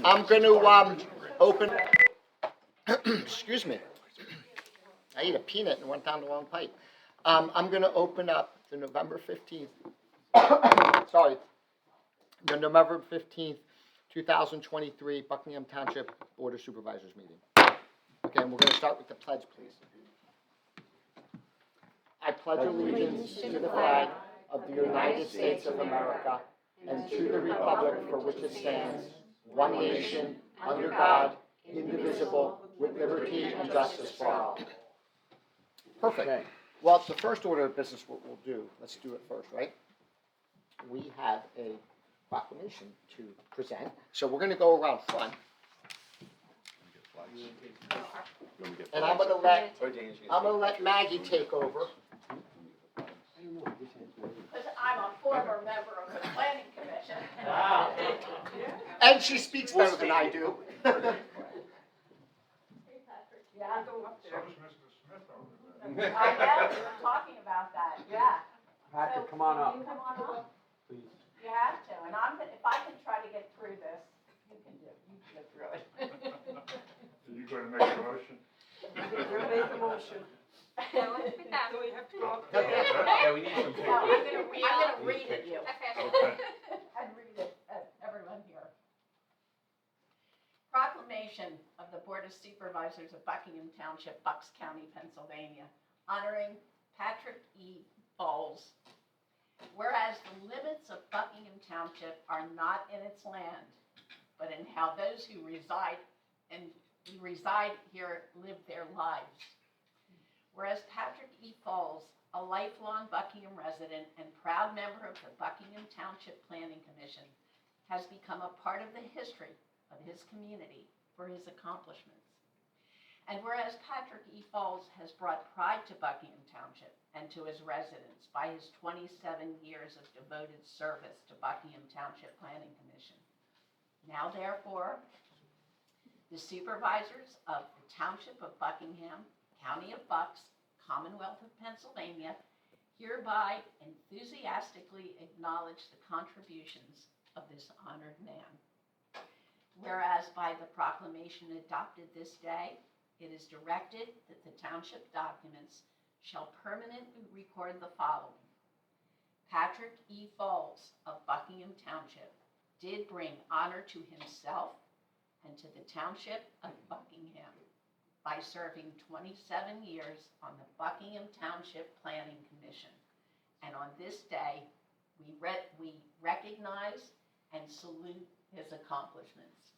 I'm going to open, excuse me. I ate a peanut and went down the wrong pipe. I'm going to open up the November 15th, sorry, the November 15th, 2023 Buckingham Township Board of Supervisors meeting. Okay, and we're going to start with the pledge, please. I pledge allegiance to the flag of the United States of America and to the republic for which it stands, one nation, under God, indivisible, with liberty and justice for all. Perfect. Okay. Well, the first order of business what we'll do, let's do it first, right? We have a proclamation to present. So we're going to go around front. And I'm going to let Maggie take over. Because I'm a former member of the Planning Commission. Wow. And she speaks better than I do. Yeah, go up there. I know, we were talking about that, yeah. Patrick, So, come on up. You come on up, Please. you have to, and if I can try to get through this, you can get through it. Are you going to make a motion? You're gonna make a motion. So we have to walk Yeah, we need some No, paper. I'm gonna read it you. Okay. I'd read it, everyone here. Proclamation of the Board of Supervisors of Buckingham Township, Bucks County, Pennsylvania, honoring Patrick E. Bowles. Whereas the limits of Buckingham Township are not in its land, but in how those who reside here live their lives. Whereas Patrick E. Bowles, a lifelong Buckingham resident and proud member of the Buckingham Township Planning Commission, has become a part of the history of his community for his accomplishments. And whereas Patrick E. Bowles has brought pride to Buckingham Township and to his residents by his 27 years of devoted service to Buckingham Township Planning Commission. Now therefore, the supervisors of the Township of Buckingham, County of Bucks, Commonwealth of Pennsylvania, hereby enthusiastically acknowledge the contributions of this honored man. Whereas by the proclamation adopted this day, it is directed that the township documents shall permanently record the following. Patrick E. Bowles of Buckingham Township did bring honor to himself and to the Township of Buckingham by serving 27 years on the Buckingham Township Planning Commission. And on this day, we recognize and salute his accomplishments.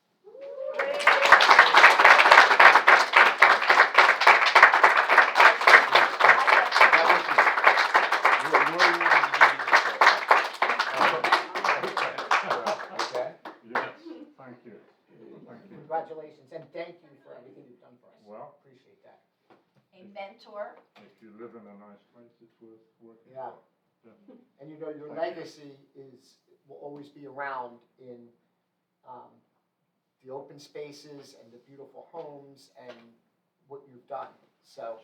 Thank you. Congratulations, and thank you for everything you've done for us. Well, Appreciate that. A mentor. if you live in a nice place, it's worth working Yeah. for. And you know, your legacy will always be around in the open spaces and the beautiful homes and what you've done. So,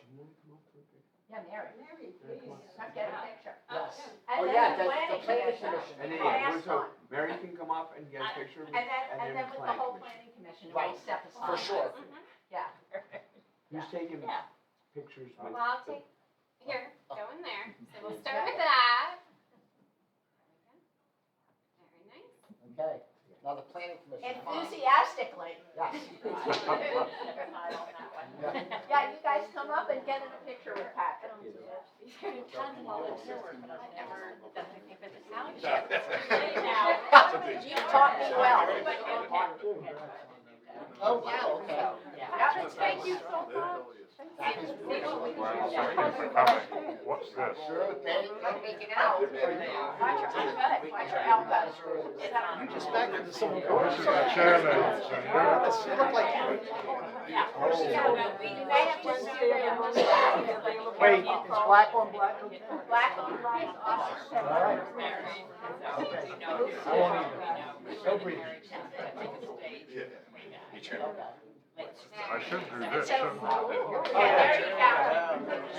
Yeah, Mary. Mary, please. Let's get a picture. yes. And Oh, then yeah, the the planning planning commission. commission. And then, Last so one. Mary can come up and get a picture with, And then the with the planning whole commission. planning commission, Right, we'll step aside. For sure. Yeah. Who's taking Yeah. pictures with? Well, I'll take, here, go in there. So we'll start with that. Very nice. Okay, now the planning commission. Enthusiastically. Yes. Yeah, you guys come up and get in a picture with Patrick. He's getting tons of volunteer work, but I've never done anything for the township. You taught me well. Oh, wow, okay. Yeah, thank you so much. Well, thank you for coming. What's this? Sure, I'm making out. Watch your elbows. You just back into someone. Oh, this is the chair lady, so You look like. Wait, is black on black? Black on black, awesome. All right. Okay. I won't either. No breathing. I should do this, So, shouldn't I? yeah, there you go.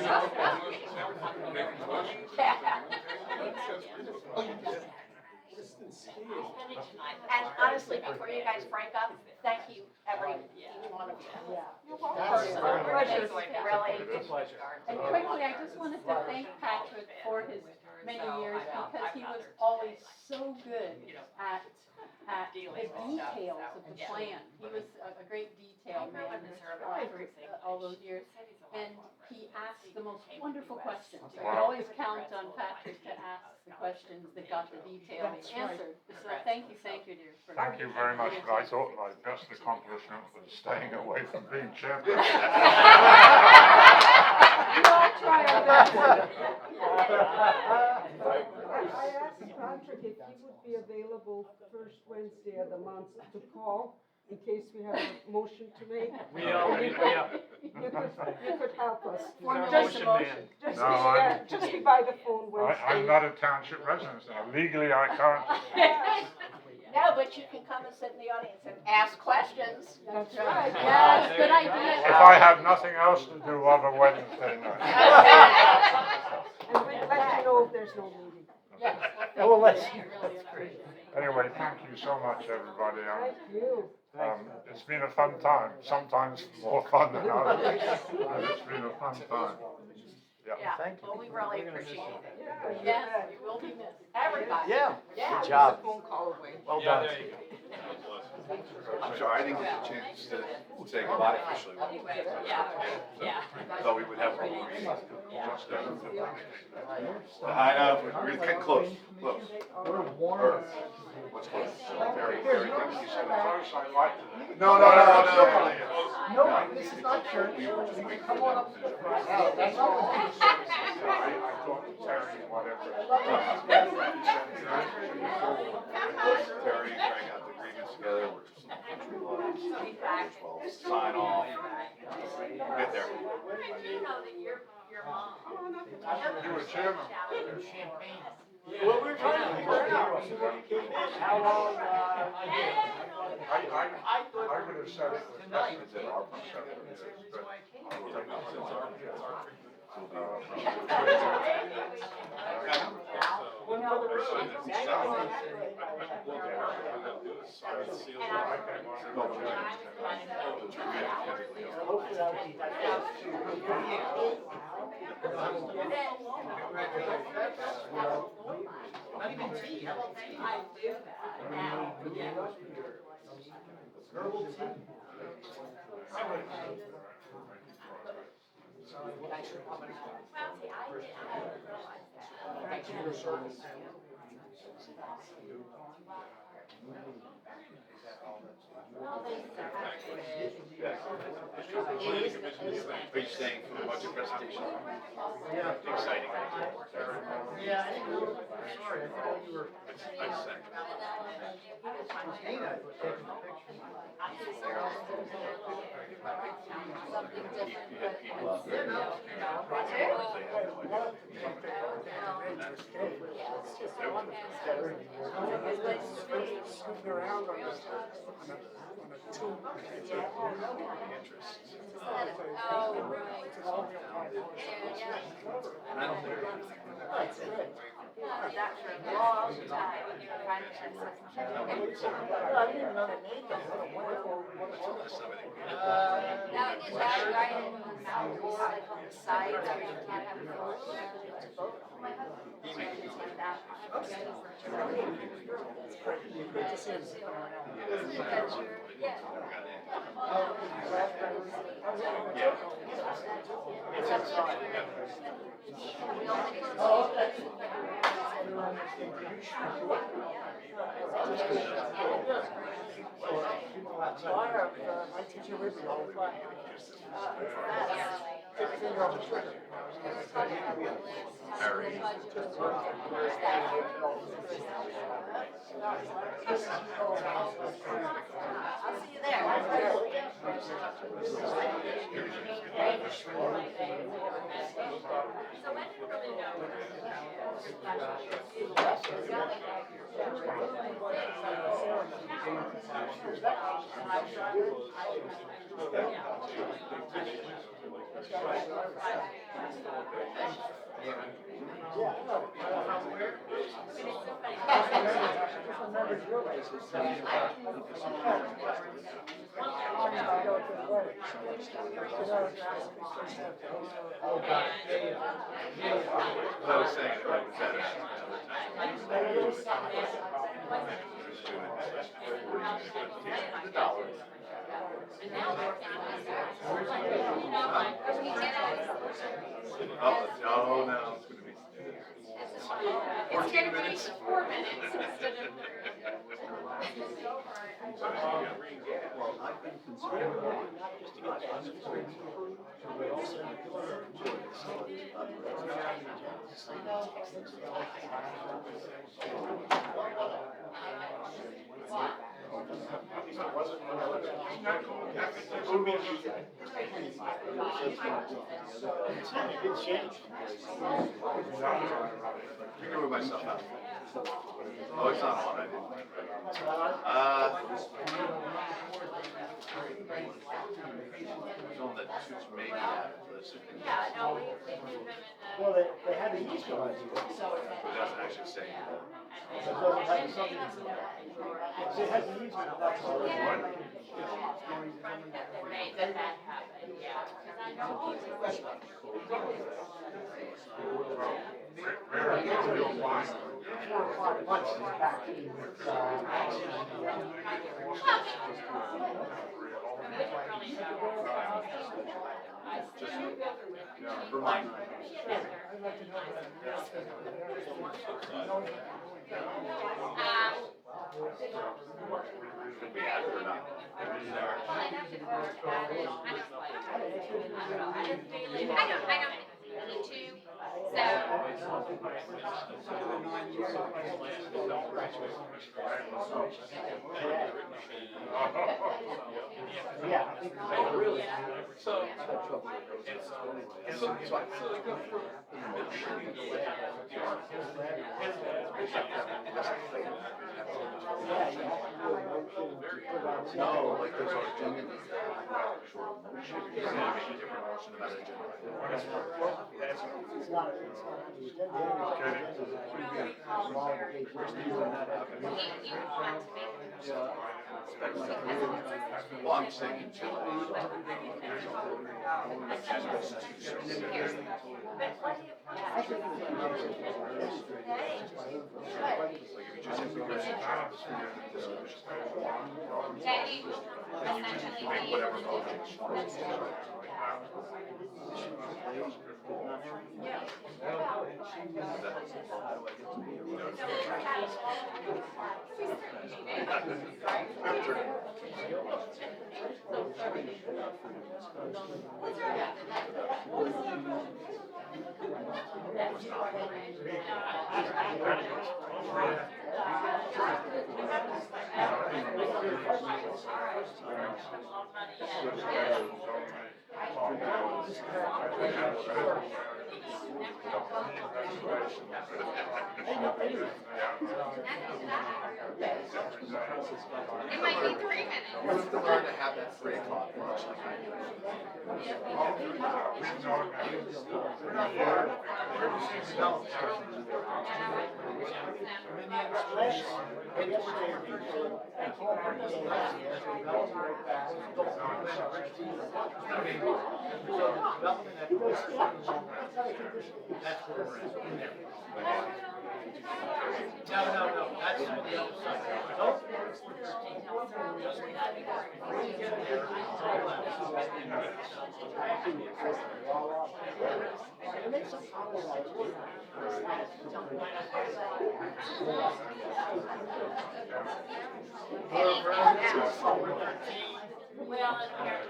And honestly, before you guys break up, thank you, each one of you. Personally, Pleasure. really. It's a pleasure. And quickly, I just wanted to thank Patrick for his many years because he was always so good at the details of the plan. He was a great detail man for all those years. And he asked the most wonderful questions. You could always count on Patrick to ask the questions that got the details answered. So thank you, dear. for- Thank you very much, but I thought my best accomplishment was staying away from being chairman. We all try our best. I asked Patrick if he would be available first Wednesday of the month to call in case we have a motion to make. You could help us. Just a motion. Just be by the phone Wednesday. I'm not a township resident, so legally I can't. No, but you can come and sit in the audience and ask questions. That's right. Yes, good idea. If I have nothing else to do other Wednesday night. And we'll let you know if there's no meeting. Yes, And we'll let you. Anyway, thank you so much, everybody. Thank you. It's been a fun time, sometimes more fun than others, but it's been a fun time. Yeah, Thank you. well, we really appreciate it. Yes, you will be missed. Everybody. Yeah, Yeah. good job. Phone call away. Well done. I'm sorry, I didn't get the chance to say goodbye officially. Yeah. Thought we would have one more meeting. I know, we're getting close, close. We're warm. Or, what's close? Very, very close. Close, I like it. No. No, this is not church. You can come on up to the front. That's not what you said. I thought Terry, whatever. Terry and Craig got the agreements together, we're just sign off. Get there. You know that your mom. You were chairman. Well, we're trying to figure out how long, I would have said it was best to our one for the road. Hopefully I'll be not even tea, how about tea? I do that. Herbal tea. Thank you for your service. Are you staying for the budget presentation? Yeah. Exciting. Yeah, I didn't know, sorry, I thought you were. I sent. Dana was taking a picture. And I don't think. I teach you with you all the time. Take your finger off the trigger. Harry. I'll see you there. So when did you really know? But I was saying it might be better. The dollar. Oh, no, it's gonna be. It's gonna be 4 minutes instead of 3. Well, I've been concerned not just to get but also Good change. You can move myself out. Oh, it's not on, I didn't. There's one that suits maybe that, listen. Yeah, no, we move them in Well, they had the east one. But it doesn't actually say. It doesn't have the something. So it has the east one, that's all. that happened, yeah. Remind me. Should we add it or not? Yeah. Really? So, no, like there's our agenda. Should be a different motion about agenda. It's not on the Well, I'm saying whatever It might be 3 minutes. You have to learn to have that 3 o'clock lunch like I do. No, that's the other side.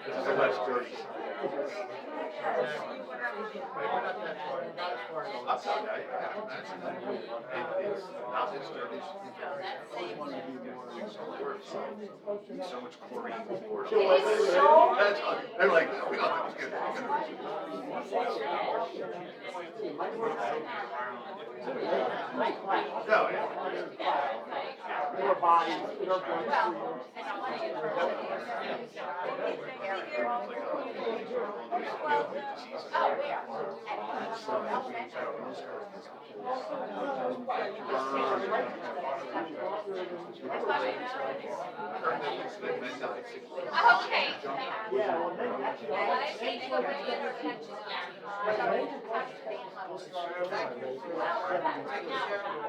It's a nice dirty. I'm outside, I imagine that it's not as dirty. I always wanted to be more so much chlorine before. That's, they're like, we don't have to no, yeah. More bodies, more bloodstream. Okay. Yeah, well, maybe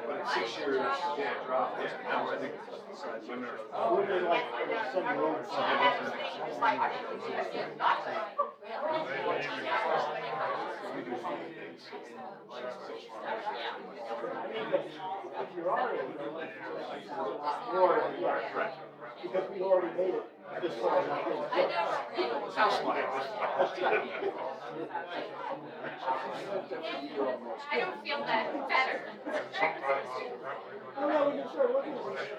But in 6 years, yeah, drop. Now I think women are. women like some roads. If you're already, Florida, yeah, because we already made it this far. Sounds smart. I don't feel that better. No, when you start looking at it.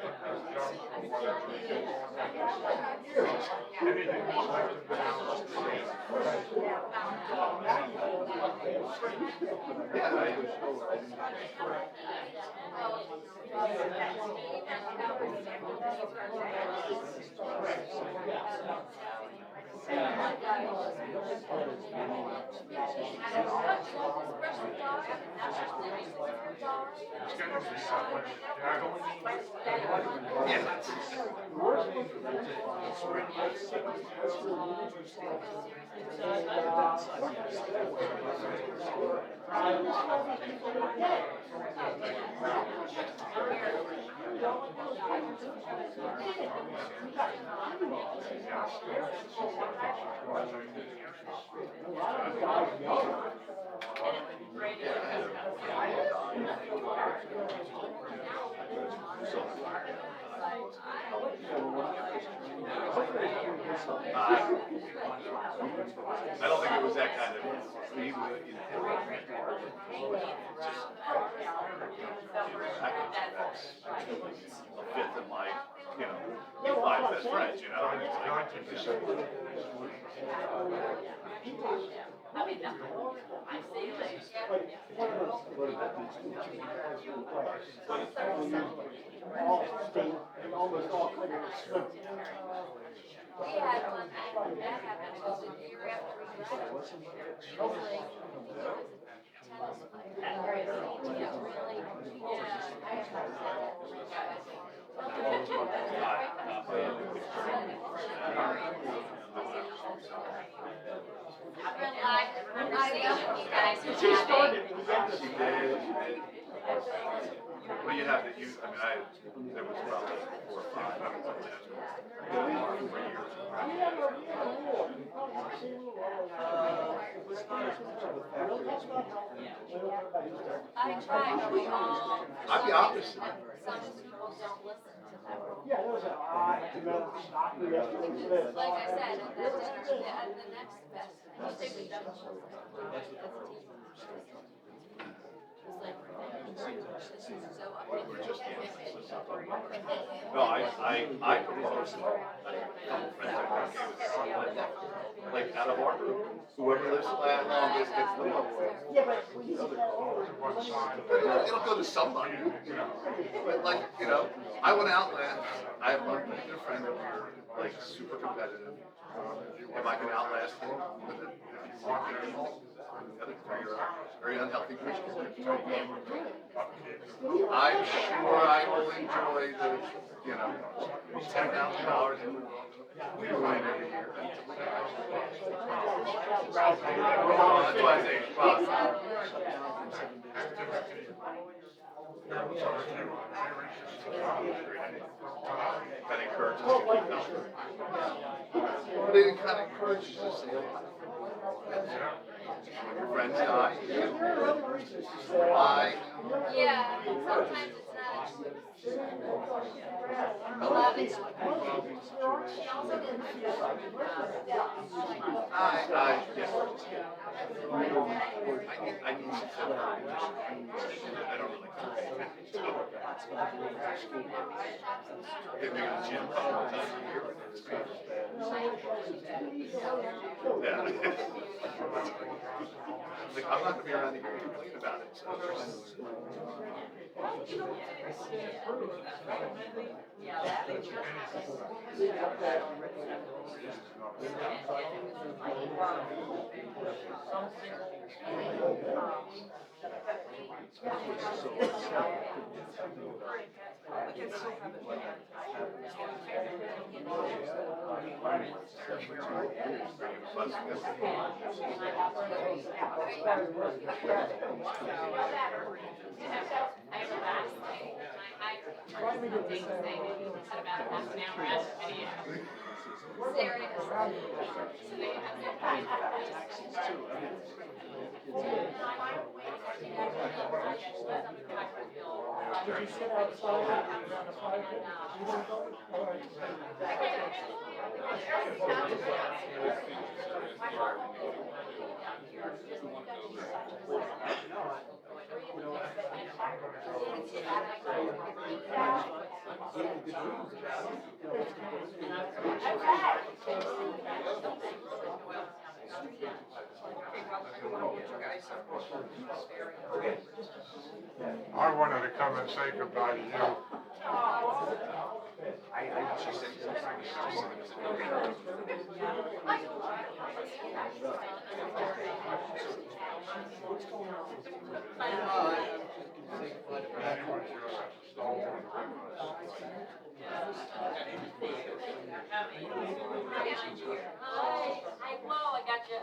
I don't think it was that kind of. He was, you know, just. A fifth of my, you know, 5 best friends, you know. All state, almost all clear swim. We had one that happened, it was a year after we graduated. She was like, tennis player. Yeah, really, yeah, I have She started. She did. Well, you have to use, I mean, there was probably 4 or 5. I tried, but we all. I'm the opposite. Some people don't listen to them. Yeah, there was a lot of yesterday for this. Like I said, at the next best, you think we should. No, I proposed a couple friends that were okay with it. Like out of our group, whoever lives longest gets the most. Yeah, but when you see that over, It'll go to somebody, you know. But like, you know, I went out last. I have one particular friend that we're like super competitive. If I can outlast him, with it, very unhealthy creatures. I'm sure I will enjoy the, you know, $10,000 we win every year. That's why I say it's possible. That encourages you to keep going. But it kind of encourages you to say, when your friends die, I. Yeah, sometimes it's not. A lot of it's. I need some help. I don't really. Get me in the gym a couple of times a year. Yeah. Like, I'm not gonna be around to hear you complain about it, so. I wanted to come and say goodbye to you. I got you.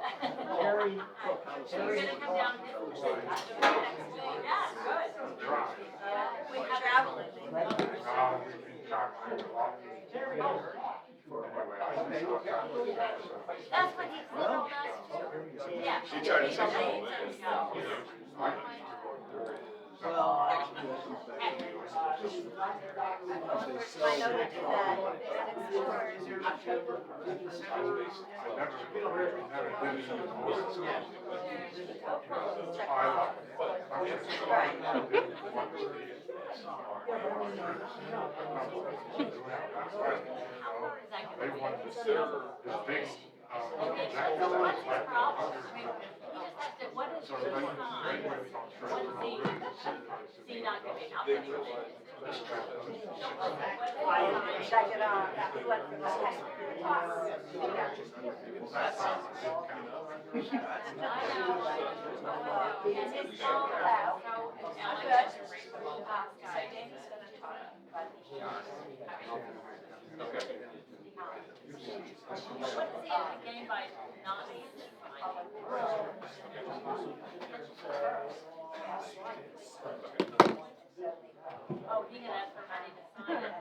You're gonna come down next week? Yeah, good. We have traveling. We've been traveling a lot. Anyway, I just thought that was That's what he told us too. Yeah. She tried to say I know they do that. They wanted to serve this big, What is so your they sign? went on See, not giving up. Check it out. What the heck? And his phone out. I'm good. So Damon's gonna talk about the What's the game by not Oh, he can ask for money to sign it.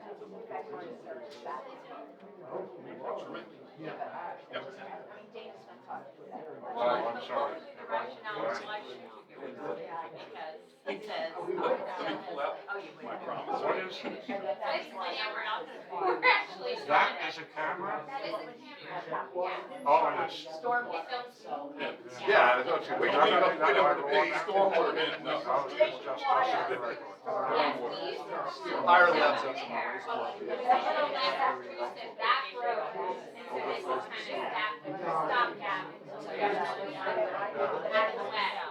Oh, I'm sorry. The rationale why should you do it? Because it says, oh, you wouldn't. What is it? That's the camera. We're actually That is a camera? That is a camera. Oh, and it's. Storm films. Yeah, I thought you, we don't pay stormwater in, no. No, it's just a cigarette. Yes, we used to. Higher levels of some That road, and so this is kind of stopgap until we got out of the wet.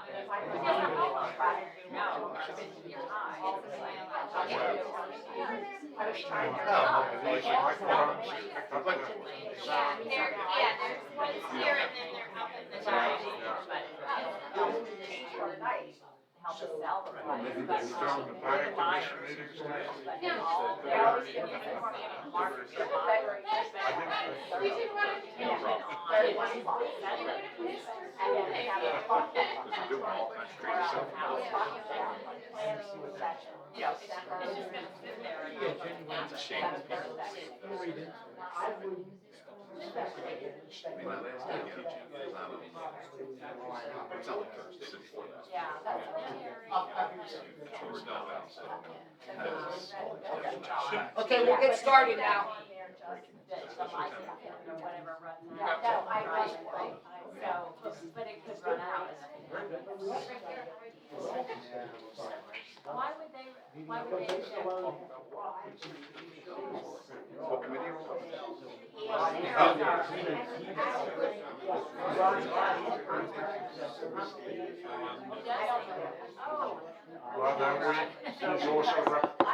There's one's here and then they're up in the side, help us sell the During the planning commission meetings today? they're always giving us a market. We did one of They're doing all kinds of crazy stuff. It's just gonna sit there. It's a shame. My last day teaching is it's on Thursday before that. Yeah, that's So we're done now, so. Okay, we'll get started now. What committee? Well, then she's also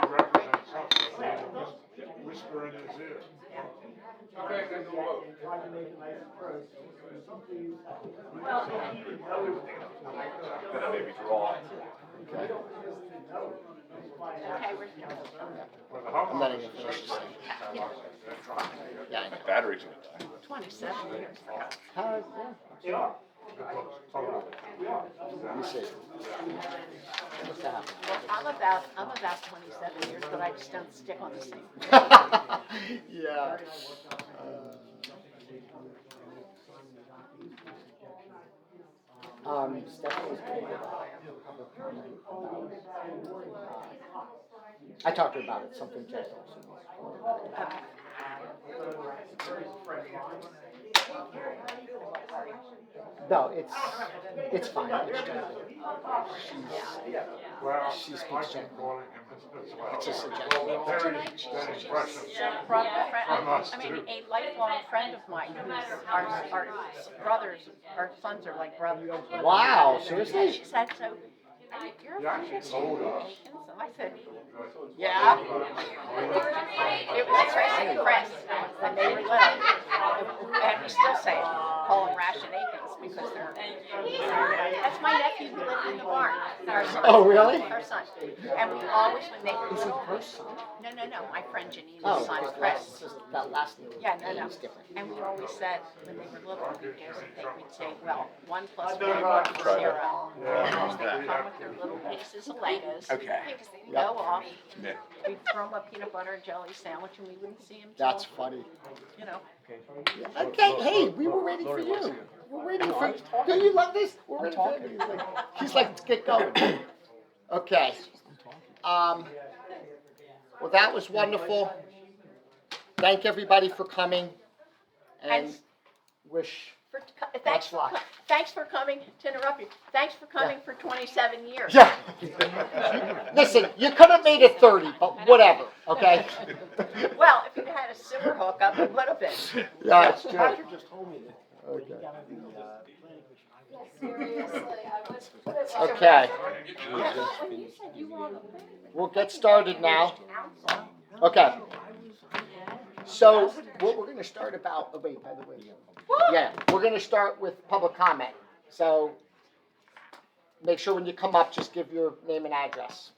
represents us, so we'll whisper in his ear. Then I maybe draw. Okay. Okay, we're, Well, the I'm not homeowners even finished this thing. Yeah, I know. Batteries gonna die. 27 years ago. How, yeah. Total. Let me see. What's that happen? Well, I'm about 27 years, but I just don't stick on the same. Yeah. Stephanie's going to give a public comment about, I talked to her about it, something general. No, it's fine. It's general. Well, She speaks I've been German. calling him as well. It's a suggestion. Very impressive. I mean, a lifelong friend of mine, our brothers, our sons are like brothers. Wow, seriously? She said, so, you're a Yeah, friend of she's older. Aikens? And I said, yeah. It was Chris, when they were little. And we still say, call them Ration Aikens, because they're, that's my nephew who lived in the barn. Our son. Oh, really? Her son. And we always, when they were Is it little. her son? No, my friend Janine's Oh, son, that Chris. last name. Yeah, no. Is different. And we always said, when they were little, we'd say, well, 1 + 1 = 0. And they would come with their little pieces of Legos. Okay. Go off. Yeah. We'd throw them a peanut butter and jelly sandwich, and we wouldn't see him That's till, funny. you know. Okay, hey, we were waiting for you. We're waiting for, do you love this? We're waiting for you. He's like, let's get going. Okay. Well, that was wonderful. Thank everybody for coming and And- wish, Thanks luck. thanks for coming, to interrupt you, thanks for coming for 27 years. yeah. Listen, you could have made it 30, but whatever, okay? Well, if you had a sewer hookup, it would have been. Yeah, it's good. Patrick just told me that. Okay. Seriously, I was. Okay, When you said you were on the plan. we'll get started now. Okay. So, what we're gonna start about, oh wait, by the way, yeah, we're gonna start with public comment. So, make sure when you come up, just give your name and address.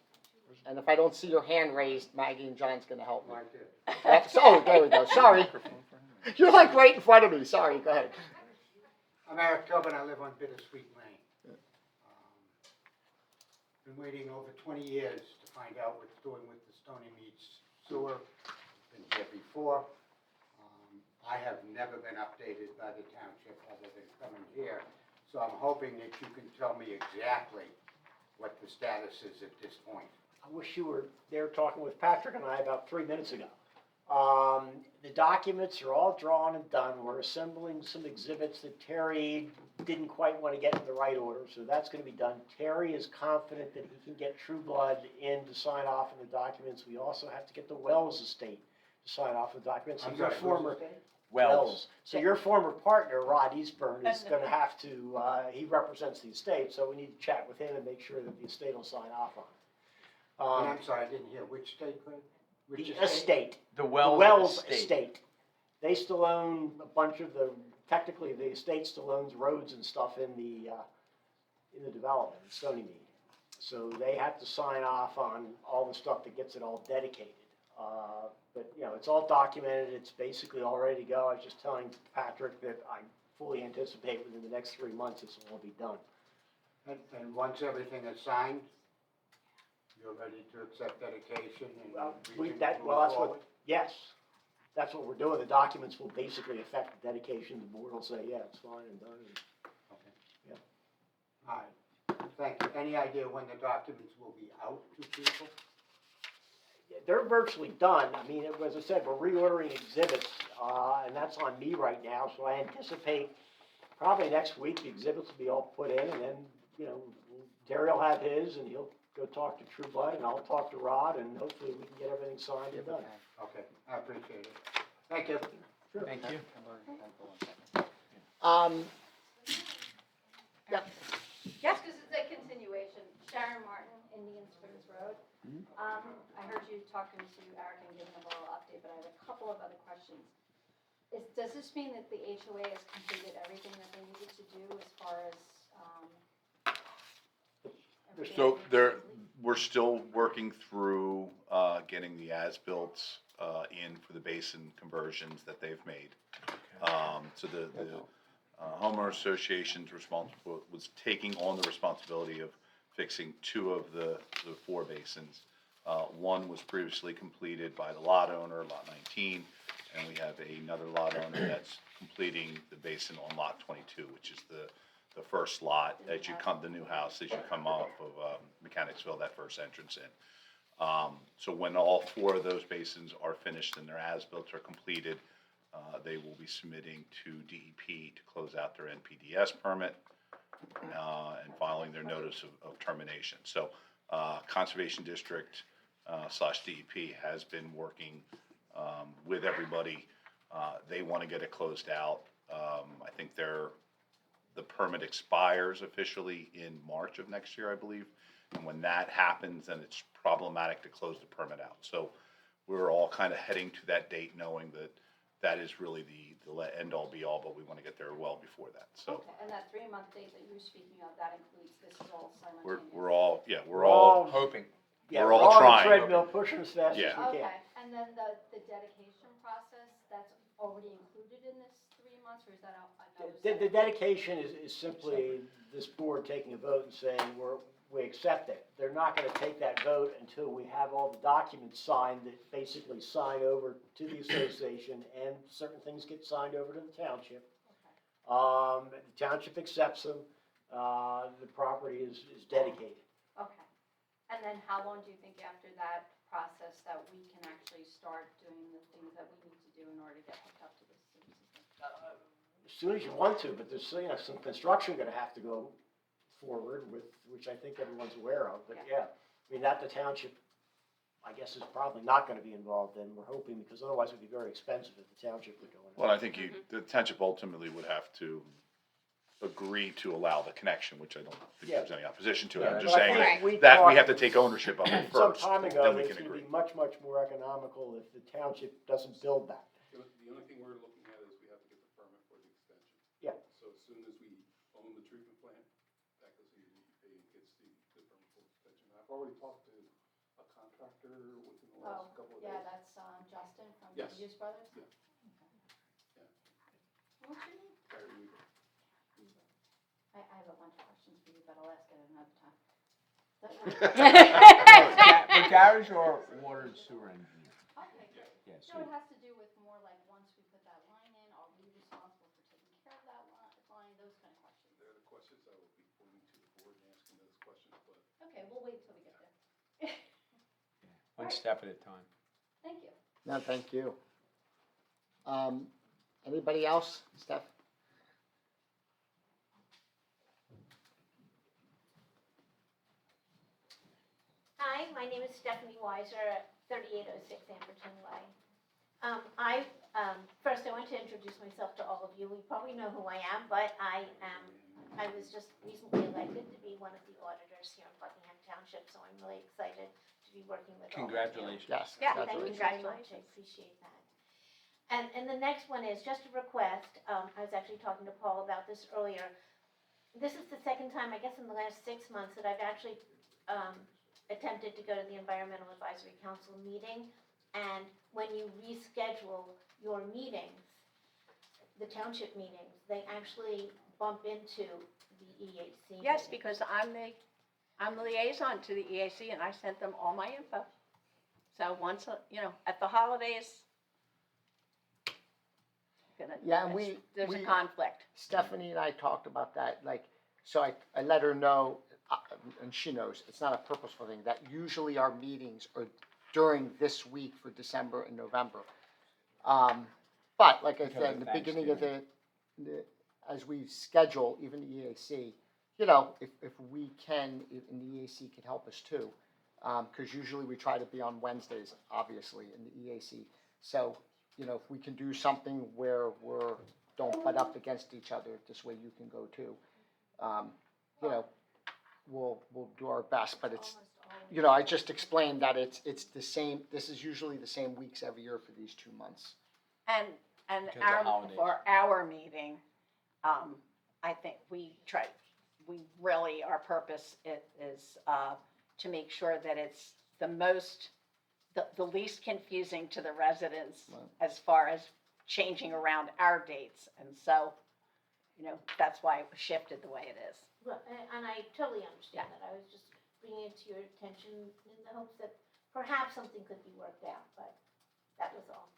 And if I don't see your hand raised, Maggie and John's gonna help me. Oh, there we go, sorry. You're like right in front of me, sorry, go ahead. I'm Eric Tobin, I live on Bittersweet Lane. Been waiting over 20 years to find out what's doing with the Stony Meads sewer. Been here before. I have never been updated by the township other than coming here. So I'm hoping that you can tell me exactly what the status is at this point. I wish you were there talking with Patrick and I about 3 minutes ago. The documents are all drawn and done. We're assembling some exhibits that Terry didn't quite want to get in the right order, so that's going to be done. Terry is confident that he can get True Blood in to sign off on the documents. We also have to get the Wells estate to sign off on the documents. I'm So your sorry, former who's the Wells. So your former partner, Rod Eastburn, is going to have to, he represents the estate, so we need to chat with him and make sure that the estate will sign off on it. And I'm sorry, I didn't hear which state, which The estate. The The Wells Wells estate. estate. They still own a bunch of the, technically, the estate still owns roads and stuff in the development, in Stony Mead. So they have to sign off on all the stuff that gets it all dedicated. But, you know, it's all documented, it's basically all ready to go. I was just telling Patrick that I fully anticipate within the next 3 months this will all be done. And once everything is signed, you're ready to accept dedication and we can move That's forward? what, yes, that's what we're doing. The documents will basically affect the dedication. The board will say, yeah, it's fine and done. Okay. Yeah. All right, thank you. Any idea when the documents will be out to people? They're virtually done. I mean, as I said, we're reordering exhibits, and that's on me right now. So I anticipate probably next week the exhibits will be all put in, and then, you know, Terry will have his, and he'll go talk to True Blood, and I'll talk to Rod, and hopefully we can get everything signed and done. Okay, I appreciate it. Thank you. Thank you. Yep. Yes, because it's a continuation. Sharon Martin, Indian Springs Road. I heard you talking to Eric and giving him a little update, but I have a couple of other questions. Does this mean that the HOA has completed everything that they needed to do as far as, everything So that there, needs to be- we're still working through, getting the as-built, in for the basin conversions that they've made. So the homeowner association's responsible, was taking on the responsibility of fixing 2 of the 4 basins. One was previously completed by the lot owner, lot 19, and we have another lot owner that's completing the basin on lot 22, which is the first lot as you come, the new house, as you come off of Mechanicsville, that first entrance in. So when all 4 of those basins are finished and their as-built are completed, they will be submitting to DEP to close out their NPDS permit and filing their notice of termination. So Conservation District / DEP has been working with everybody. They want to get it closed out. I think the permit expires officially in March of next year, I believe. And when that happens, then it's problematic to close the permit out. So we're all kind of heading to that date, knowing that that is really the end-all be-all, but we want to get there well before that. So Okay, and that 3-month date that you were speaking of, that includes, this is all we're simultaneous? we're all Hoping. Yeah, We're all on the trying. treadmill, pushing as fast as we Yeah. can. Okay, and then the dedication process, that's already included in this 3 months, or is that another? The dedication is simply this board taking a vote and saying, we accept it. They're not gonna take that vote until we have all the documents signed that basically sign over to the association, and certain things get signed over to the township. The township accepts them, the property is dedicated. Okay, and then how long do you think after that process that we can actually start doing the things that we need to do in order to get hooked up to this system? As soon as you want to, but there's, some construction gonna have to go forward with, which I think everyone's aware of, but yeah. I mean, that the township, I guess, is probably not gonna be involved in, we're hoping, because otherwise it'd be very expensive if the township would go in. Well, I think the township ultimately would have to agree to allow the connection, which I don't think there's any opposition to it. I'm just But I saying think that we talked have to take ownership of it Some first, time ago, then we it's can gonna agree. be much, much more economical if the township doesn't build that. The only thing we're looking at is we have to get the permit for the extension. Yeah. So as soon as we own the treatment plant, that goes into DEP and gets the permit for extension. I've already talked to a contractor within the last couple of days. Yeah, that's Justin from the Yes. Hughes Brothers? Yeah. Okay. Yeah. What's your name? Very legal. I have a bunch of questions for you, but I'll ask it another time. The garage or water and sewer engineer? Okay, great. Yeah, So it has to do with more like, once we put that line in, are we responsible for taking care of that line, those kind of questions? They're the questions I will be pointing to the board and asking those questions, but Okay, we'll wait till we get there. One step at a time. Thank you. No, thank you. Anybody else? Steph? Hi, my name is Stephanie Weiser at 3806 Amberton Way. First I want to introduce myself to all of you. You probably know who I am, but I was just recently elected to be one of the auditors here in Buckingham Township, so I'm really excited to be working with all of you. Congratulations. Yes. Yeah, thank you very congratulations. much, I appreciate that. And the next one is just a request, I was actually talking to Paul about this earlier. This is the second time, I guess in the last 6 months, that I've actually attempted to go to the Environmental Advisory Council meeting, and when you reschedule your meetings, the township meetings, they actually bump into the EAC. Yes, meeting. because I'm the liaison to the EAC, and I sent them all my info. So once, at the holidays, Yeah, and there's a conflict. Stephanie and I talked about that, so I let her know, and she knows, it's not a purposeful thing, that usually our meetings are during this week for December and November. But like I Because said, of in the beginning of Thanksgiving. as we schedule, even the EAC, you know, if we can, and the EAC could help us too, because usually we try to be on Wednesdays, obviously, in the EAC. So, you know, if we can do something where don't butt up against each other, this way you can go too. You know, we'll do our best, but it's, you know, I just explained that it's the same, this is usually the same weeks every year for these 2 months. And Because of holidays. for our meeting, I think our purpose is to make sure that it's the least confusing to the residents Right. as far as changing around our dates. And so, you know, that's why it was shifted the way it is. Well, and I totally understand that. I was just bringing it to your attention in the hopes that perhaps something could be worked out, but that was all.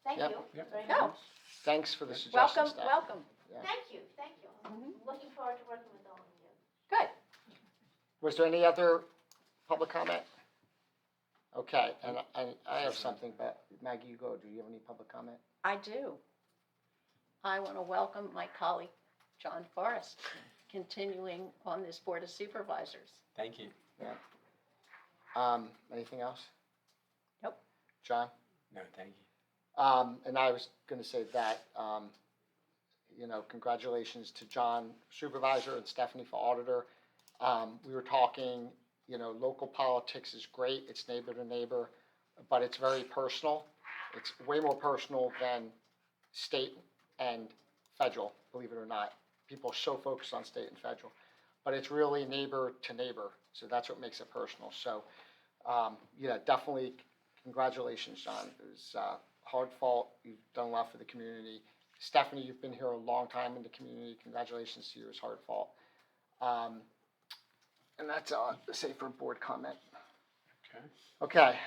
Thank Yep. you Yep. very No. much. Thanks for the suggestions, Steph. Welcome. Yeah. Thank you, thank you. Mhm. Looking forward to working with all of you. Good. Was there any other public comment? Okay, and I have something, but Maggie, you go. Do you have any public comment? I do. I want to welcome my colleague, John Forrest, continuing on this Board of Supervisors. Thank you. Anything else? Nope. John? No, thank you. And I was gonna say that, you know, congratulations to John Supervisor and Stephanie for Auditor. We were talking, you know, local politics is great, it's neighbor to neighbor, but it's very personal. It's way more personal than state and federal, believe it or not. People are so focused on state and federal, but it's really neighbor to neighbor, so that's what makes it personal. So, yeah, definitely congratulations, John. It was hard fought. You've done a lot for the community. Stephanie, you've been here a long time in the community. Congratulations to you. It was hard fought. And that's all I have to say for board comment. Okay. Okay,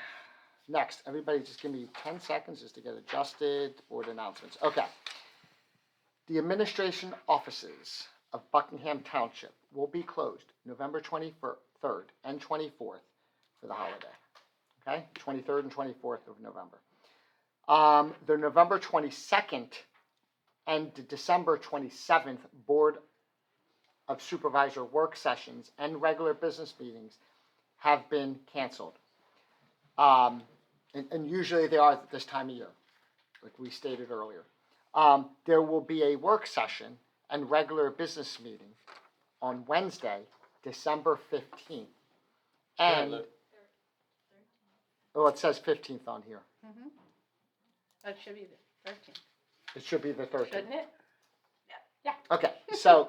next, everybody just give me 10 seconds just to get adjusted, board announcements. Okay. The administration offices of Buckingham Township will be closed November 23rd and 24th for the holiday. Okay, 23rd and 24th of November. The November 22nd and the December 27th Board of Supervisor work sessions and regular business meetings have been canceled. And usually they are at this time of year, like we stated earlier. There will be a work session and regular business meeting on Wednesday, December 15th. And, oh, it says 15th on here. Mm-hmm. That should be the 13th, It should be the 13th. shouldn't it? Yeah. Okay, so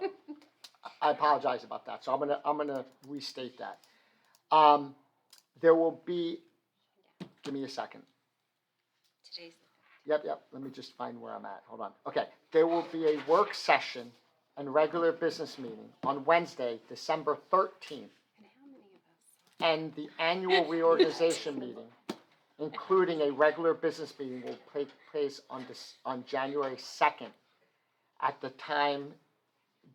I apologize about that. So I'm gonna restate that. There will be, give me a second. Today's Yep, let me just find where I'm at. Hold on. Okay, there will be a work session and regular business meeting on Wednesday, December 13th, and how many of us? and the annual reorganization meeting, including a regular business meeting, will take place on January 2nd at the time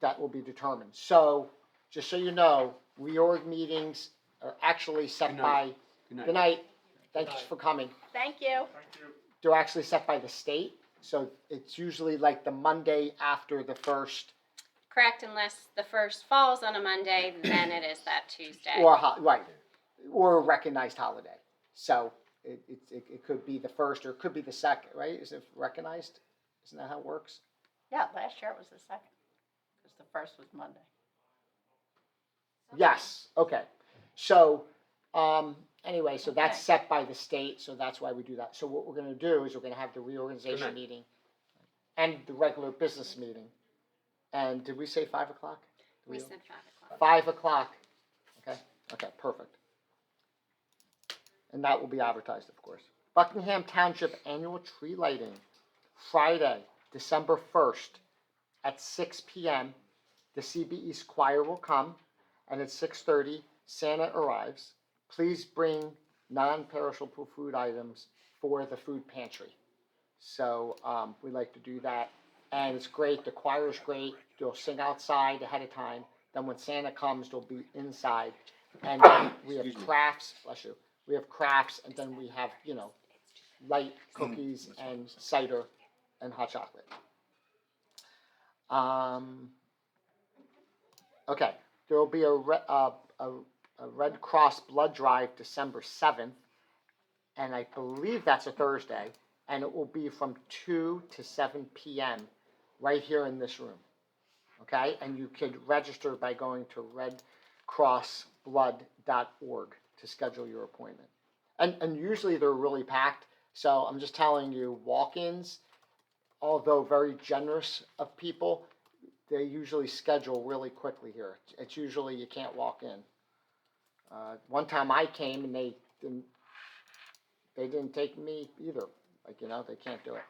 that will be determined. So, just so you know, reorg meetings are actually set Good night. by, Good night. good night, thanks for coming. Thank you. They're actually set by the state, so it's usually like the Monday after the first, Correct, unless the first falls on a Monday, then it is that Tuesday. right, or a recognized holiday. So it could be the first or it could be the second, right? Is it recognized? Isn't that how it works? Yeah, last year it was the 2nd, because the 1st was Monday. Yes, okay. So, anyway, so that's Okay. set by the state, so that's why we do that. So what we're gonna do is we're gonna have the Good reorganization night. meeting and the regular business meeting. And did we say 5 o'clock? We said 5 o'clock. 5 o'clock. Okay, perfect. And that will be advertised, of course. Buckingham Township annual tree lighting, Friday, December 1st at 6 p.m. The CB East Choir will come, and at 6:30, Santa arrives. Please bring non-perishable food items for the food pantry. So we like to do that, and it's great. The choir's great. They'll sing outside ahead of time. Then when Santa comes, they'll be inside, and then we have crafts. Bless you. We have crafts, and then we have, you know, light cookies and cider and hot chocolate. Okay, There will be a Red Cross blood drive December 7th, and I believe that's a Thursday, and it will be from 2 to 7 p.m. right here in this room. Okay, and you could register by going to redcrossblood.org to schedule your appointment. And usually they're really packed, so I'm just telling you, walk-ins, although very generous of people, they usually schedule really quickly here. It's usually you can't walk in. One time I came and they didn't take me either. Like, you know, they can't do it.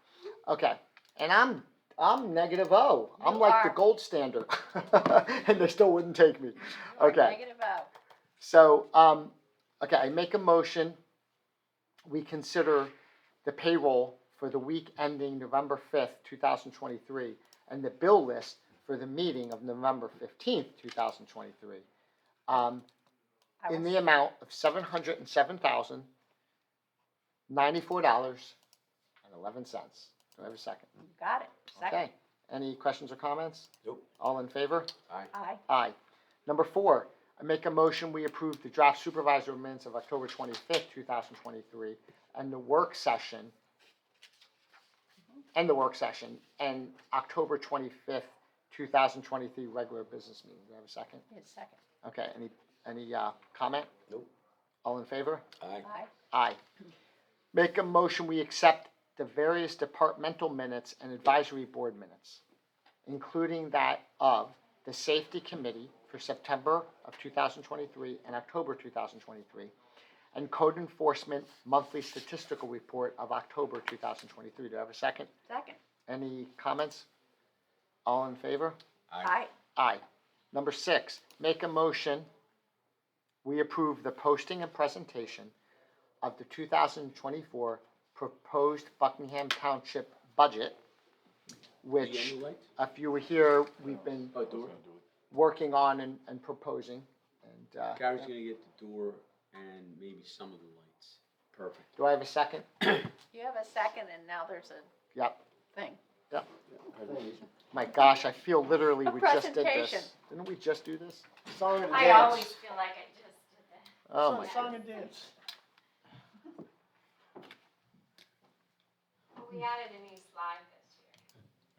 Okay, and I'm -0. I'm like the gold standard, and they still wouldn't take me. Okay. -0. So, okay, I make a motion. We consider the payroll for the week ending November 5th, 2023, and the bill list for the meeting of November 15th, 2023, in the amount of $707,094.11. Do I have a second? You got it. Second. Okay. Any questions or comments? Nope. All in favor? Aye. Aye. Aye. Number 4, I make a motion, we approve the draft supervisor minutes of October 25th, 2023, and the work session, and October 25th, 2023 regular business meeting. Do I have a second? Yes, second. Okay, any comment? Nope. All in favor? Aye. Aye. Aye. Make a motion, we accept the various departmental minutes and advisory board minutes, including that of the Safety Committee for September of 2023 and October 2023, and Code Enforcement Monthly Statistical Report of October 2023. Do I have a second? Second. Any comments? All in favor? Aye. Aye. Number 6, make a motion, we approve the posting and presentation of the 2024 proposed Buckingham Township budget, which, if you were here, we've been working on and proposing. And Gary's gonna get the door and maybe some of the lights. Perfect. do I have a second? You have a second, and now there's a Yep. thing. Yep. My gosh, I feel literally A we just did presentation. this. Didn't we just do this? Song and I dance. always feel like I just did that. Oh my Song God. and dance. We added a new slide this year.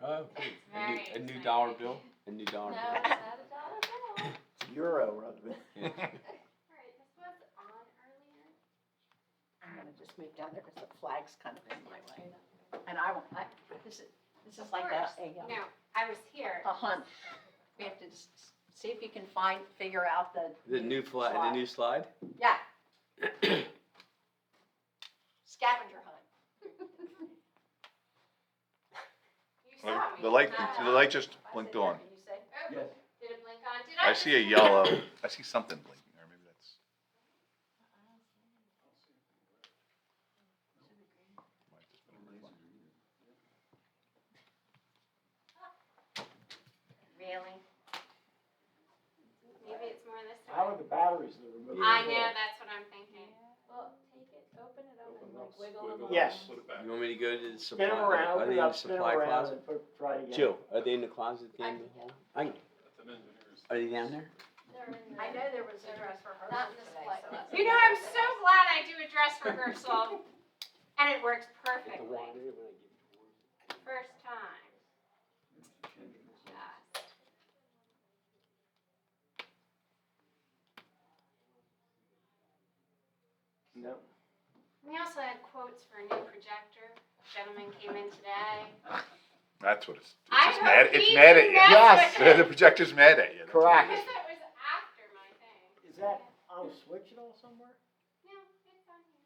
Oh, cool. Very A new exciting. dollar bill? A new dollar No, bill? it's not a dollar bill. Euro rather than. Alright, this was on earlier. I'm gonna just move down there because the flag's kind of in my way. And this is Of like course. a I was here. hunt. We have to see if you can figure out the The new slide? Yeah. Scavenger hunt. You saw me. The light just blinked on. Can you say? Oh, Yes. did it blink on? Did I see a yellow, I see something blinking, or maybe that's. Really? Maybe it's more this How time. are the batteries in the remote? I know, that's what I'm thinking. Well, take it, open it up and like wiggle them. Yes. Put it back. You want me to go to the supply? Spin them around, Are open they it in up, the spin them supply around, closet? and try it again. Jill, are they in the closet at the end of the hall? That's an engineer's. Are they down there? They're in I the, know there was a dress rehearsal not in this today, place. so You know, I'm so glad I do a dress rehearsal, and it works perfectly. First time. Just. No. We also had quotes for a new projector. Gentleman came in today. That's what it's I just hope mad, he it's mad at didn't you. mess with The it. projector's mad at you. That's what it Correct. is. Because that was after my thing. Is that on a switch at all somewhere? No, it's on here.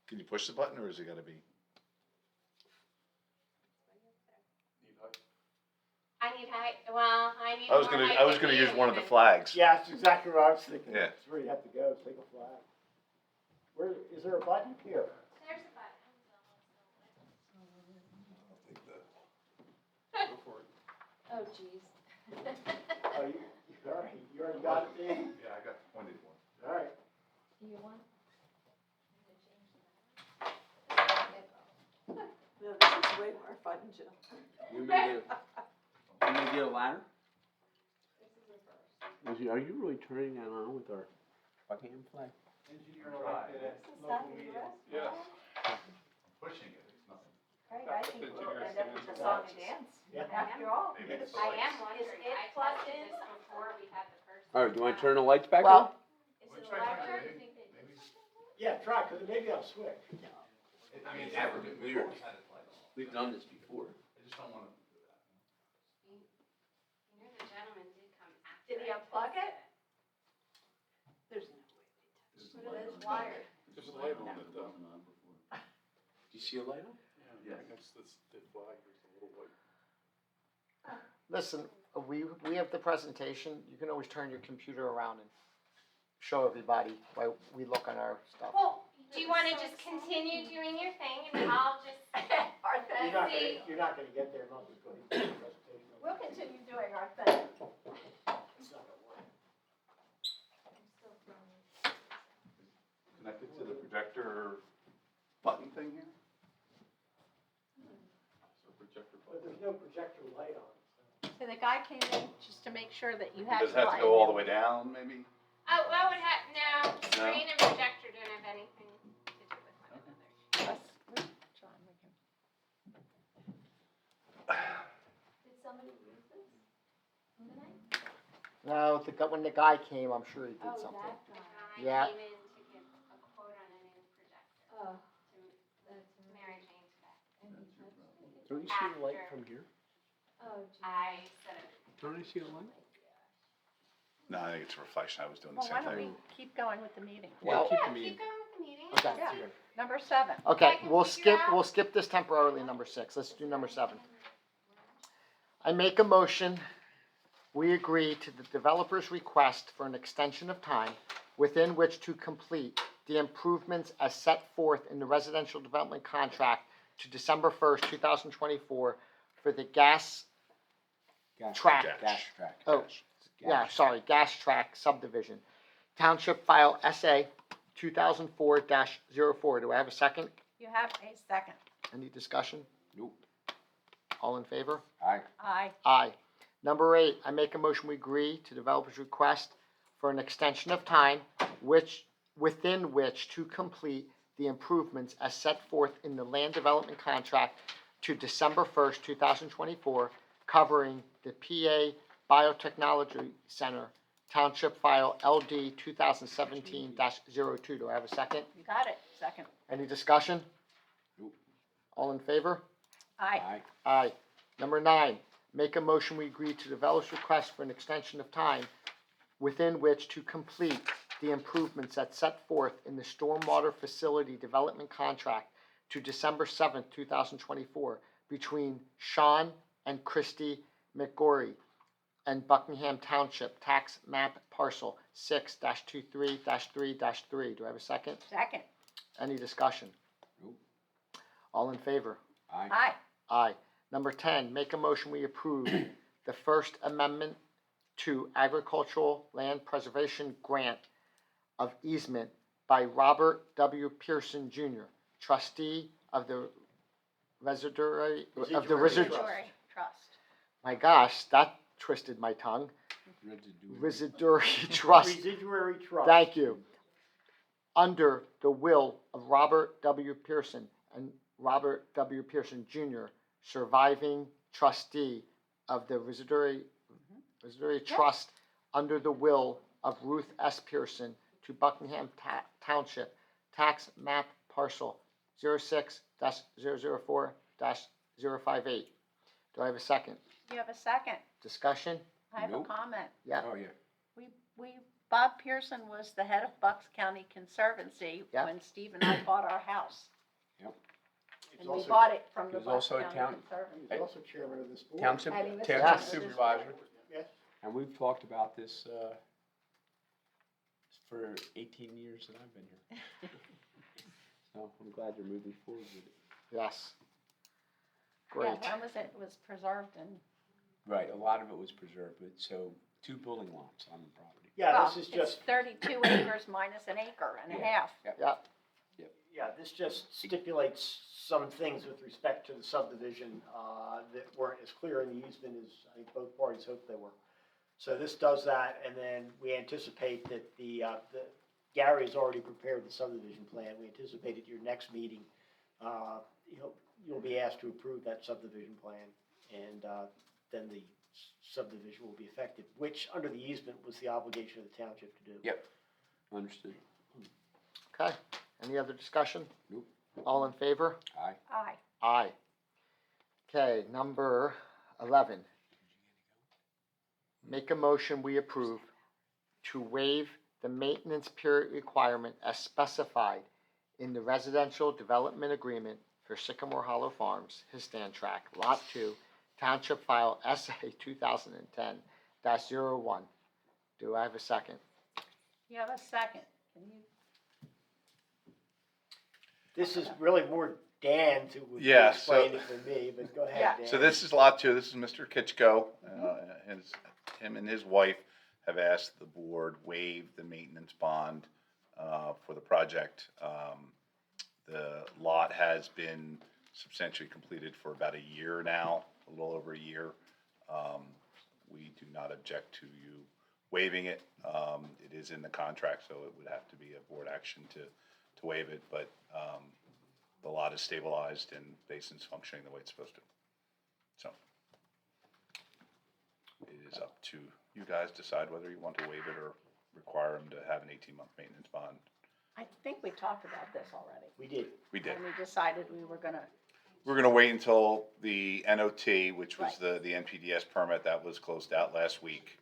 Can you push the button, or is it gotta be? Need height. I need height. Well, I need. I was more gonna, height I was than gonna you use one of the even. flags. Yeah, that's exactly what I was thinking. Yeah. That's where you have to go, take a flag. Where, is there a button here? There's a button. Go for it. oh geez. Oh, all right, you already got it, Dan? Yeah, I got the pointed one. All right. Do you want? No, this is way more fun. fudge. We may get a ladder? Are you really turning that on with our Buckingham flag? Yeah. Pushing it, it's nothing. Right, I think Engineers we'll end up with a stand song for and dance, Yeah. after all. Maybe it's the I lights. am wondering, it I plugged tested in? this before we had the first. All right, do you want to turn the lights back Well, on? Is it electric? Maybe, Yeah, try, cause maybe I'll switch. I mean, ever, we always had it like, We've done this before. I just don't wanna do that. You know, the gentleman did come after. Did he I unplug tested it? There's no way. But it is wired. There's a light on it though. Do you see a light on? Yeah. Against this, the flag, there's a little light. Listen, we have the presentation. You can always turn your computer around and show everybody while we look on our stuff. Well, do you wanna just continue doing your thing and I'll just, Our thing. You're not gonna get there unless it's going to be a presentation. We'll continue doing our thing. It's not gonna work. Connected to the projector button thing here? So projector But button. there's no projector light on. so the guy came in just to make sure that you had. Does it have to go all the way down, maybe? oh, what would no, screen and projector don't have anything to do with one another. Did somebody use this tonight? No, when the guy came, I'm sure he did Oh, something. that guy. Yeah. I came in to give a quote on a new projector Oh, to that's. Mary Jane today. And he touched it? Don't you see the light After. from here? Oh, gee. I said it. Don't I see a light? No, I think it's a reflection, I was doing the Well, why same don't we thing. keep going with the meeting? Well, keep Yeah, the meeting. keep going with the meeting. Okay. Yeah. Number 7. Okay, I can we'll figure skip, out- we'll skip this temporarily, number 6. Let's do number 7. I make a motion, we agree to the developer's request for an extension of time within which to complete the improvements as set forth in the residential development contract to December 1st, 2024 for the gas track. Gas track. Oh, yeah, sorry, gas track subdivision. Township file SA 2004-04. Do I have a second? You have a second. Any discussion? Nope. All in favor? Aye. Aye. Aye. Number 8, I make a motion we agree to developer's request for an extension of time within which to complete the improvements as set forth in the land development contract to December 1st, 2024, covering the PA Biotechnology Center, Township File LD 2017-02. Do I have a second? You got it. Second. Any discussion? Nope. All in favor? Aye. Aye. Aye. Number 9, make a motion we agree to developer's request for an extension of time within which to complete the improvements that set forth in the stormwater facility development contract to December 7th, 2024 between Sean and Christy McGorry and Buckingham Township, tax map parcel 6-23-3-3. Do I have a second? Second. Any discussion? Nope. All in favor? Aye. Aye. Aye. Number 10, make a motion we approve the First Amendment to Agricultural Land Preservation Grant of Easement by Robert W. Pearson Jr., trustee of the Residuary, Residuary trust. my gosh, that twisted my tongue. Residue. Residuary Trust. Residuary trust. Thank you. Under the will of Robert W. Pearson and Robert W. Pearson Jr., surviving trustee of the Residuary Trust, under the will of Ruth S. Pearson, to Buckingham Township, tax map parcel 06-004-058. Do I have a second? You have a second. Discussion? I have Nope. a comment. Yeah. Oh, yeah. Bob Pearson was the head of Bucks County Conservancy Yep. when Steve and I bought our house. Yep. And we bought it from he the was Bucks also a County town- Conservancy. He's also chairman of this board. Township, And he was township Yes. supervisor. Yes. And we've talked about this, for 18 years that I've been here. So I'm glad you're moving forward with it. Yes. Yeah, Great. when was it? It was preserved and. Right, a lot of it was preserved, but so 2 building lots on the property. Yeah, Well, this is just, It's 32 acres minus an acre and a Yeah. half. Yep. Yeah, this just stipulates some things with respect to the subdivision, that weren't as clear in the easement as I think both parties hoped they were. So this does that, and then we anticipate that Gary has already prepared the subdivision plan. We anticipate at your next meeting, you'll be asked to approve that subdivision plan, and then the subdivision will be effective, which under the easement was the obligation of the township to do. Yep. Understood. Okay, any other discussion? Nope. All in favor? Aye. Aye. Aye. Okay, number 11. Make a motion we approve to waive the maintenance period requirement as specified in the residential development agreement for Sycamore Hollow Farms, Histan Tract, Lot 2, Township File SA 2010-01. Do I have a second? You have a second. Can you? This is really more Dan who would be Yeah, explaining it than me, but go ahead, Dan. So this is lot 2, this is Mr. Kitchko, him and his wife have asked the board waive the maintenance bond, for the project. The lot has been substantially completed for about a year now, a little over a year. We do not object to you waiving it. It is in the contract, so it would have to be a board action to waive it, but, the lot is stabilized and basin's functioning the way it's supposed to. So, it is up to you guys to decide whether you want to waive it or require them to have an 18-month maintenance bond. I think we talked about this already. We did. We did. And we decided we were gonna, We're gonna wait until the NOT, which was Right. the NPDS permit that was closed out last week.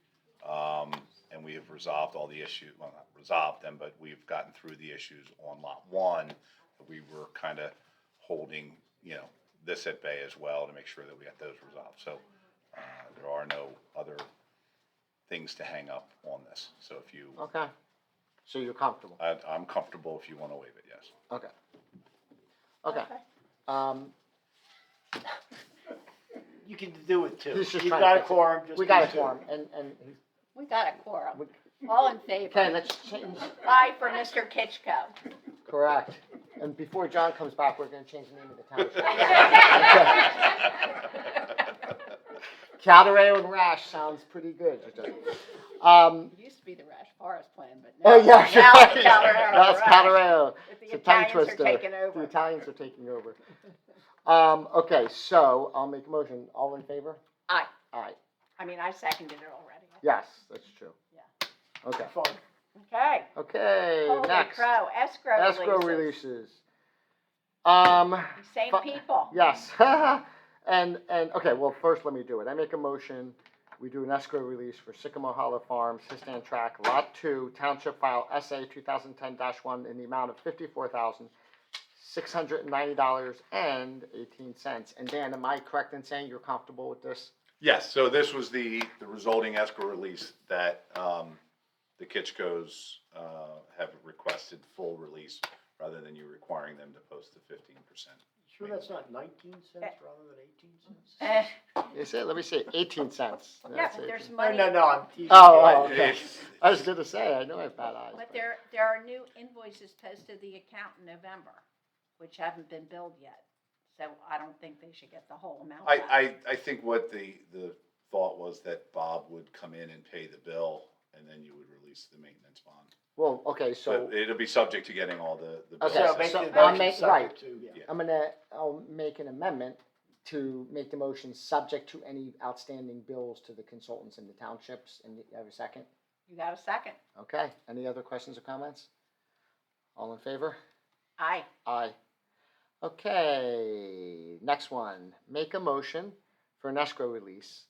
And we have resolved all the issues, well, not resolved them, but we've gotten through the issues on lot 1. We were kind of holding, this at bay as well to make sure that we got those resolved. So, there are no other things to hang up on this. So if you, Okay. So you're comfortable? I'm comfortable if you want to waive it, yes. Okay. Okay. You can do it too. He's just You've trying got to fix a it. quorum, just We got do a two. quorum, and, we got a quorum. All in favor? okay, let's change, Aye for Mr. Kitchko. correct. And before John comes back, we're gonna change the name of the township. Caldereo and Rash sounds pretty good. It used to be the Rash Forest Plan, but Oh, now, yeah, now right. it's Calderero. Now it's Rash. Caldereo. The It's a tongue Italians are twister. taking The over. Italians are taking over. Okay, so I'll make a motion. All in favor? Aye. Aye. I mean, I seconded it already. Yes, that's true. Yeah. Okay. Fun. Okay. Okay, Holy next. crow, Escrow releases. releases. Same fu- people. Yes. And, okay, well, first let me do it. I make a motion, we do an escrow release for Sycamore Hollow Farms, Histan Tract, Lot 2, Township File SA 2010-1 in the amount of $54,690.18. And Dan, am I correct in saying you're comfortable with this? Yes, so this was the resulting escrow release that, the Kitchkos, have requested full release rather than you requiring them to post the 15%. Sure that's not 19 cents rather than 18 cents? Is it? Let me see, 18 cents. Yeah, That's but there's 18. money. No, I'm teasing. Oh, okay. It's- I was gonna say, I know I have bad eyes. But there are new invoices posted to the account in November, which haven't been billed yet. So I don't think they should get the whole amount back. I think what the thought was that Bob would come in and pay the bill, and then you would release the maintenance bond. Well, okay, so, But it'll be subject to getting all the bills. Okay, So make so the I'll motion make- subject right. to, yeah. I'll make an amendment to make the motion subject to any outstanding bills to the consultants in the townships, and you have a second? You got a second? Okay, any other questions or comments? All in favor? Aye. Aye. Okay, next one, make a motion for an escrow release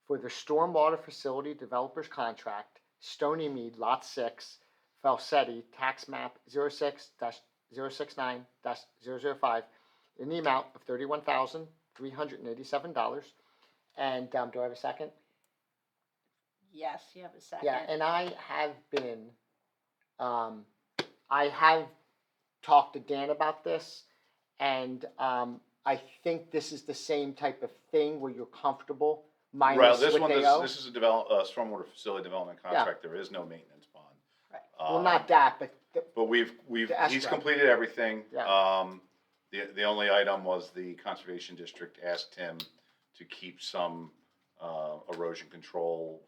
for the stormwater facility developers contract, Stony Mead, Lot 6, Falsetti, tax map 06-069-005, in the amount of $31,387. And, do I have a second? Yes, you have a second. Yeah, and I have been, I have talked to Dan about this, and I think this is the same type of thing where you're comfortable Well, minus this what one, they owe. this is a stormwater facility development contract. There is no maintenance bond. Right. Well, not that, but But we've, The he's escrow. completed everything. Yeah. The only item was the Conservation District asked him to keep some, erosion control,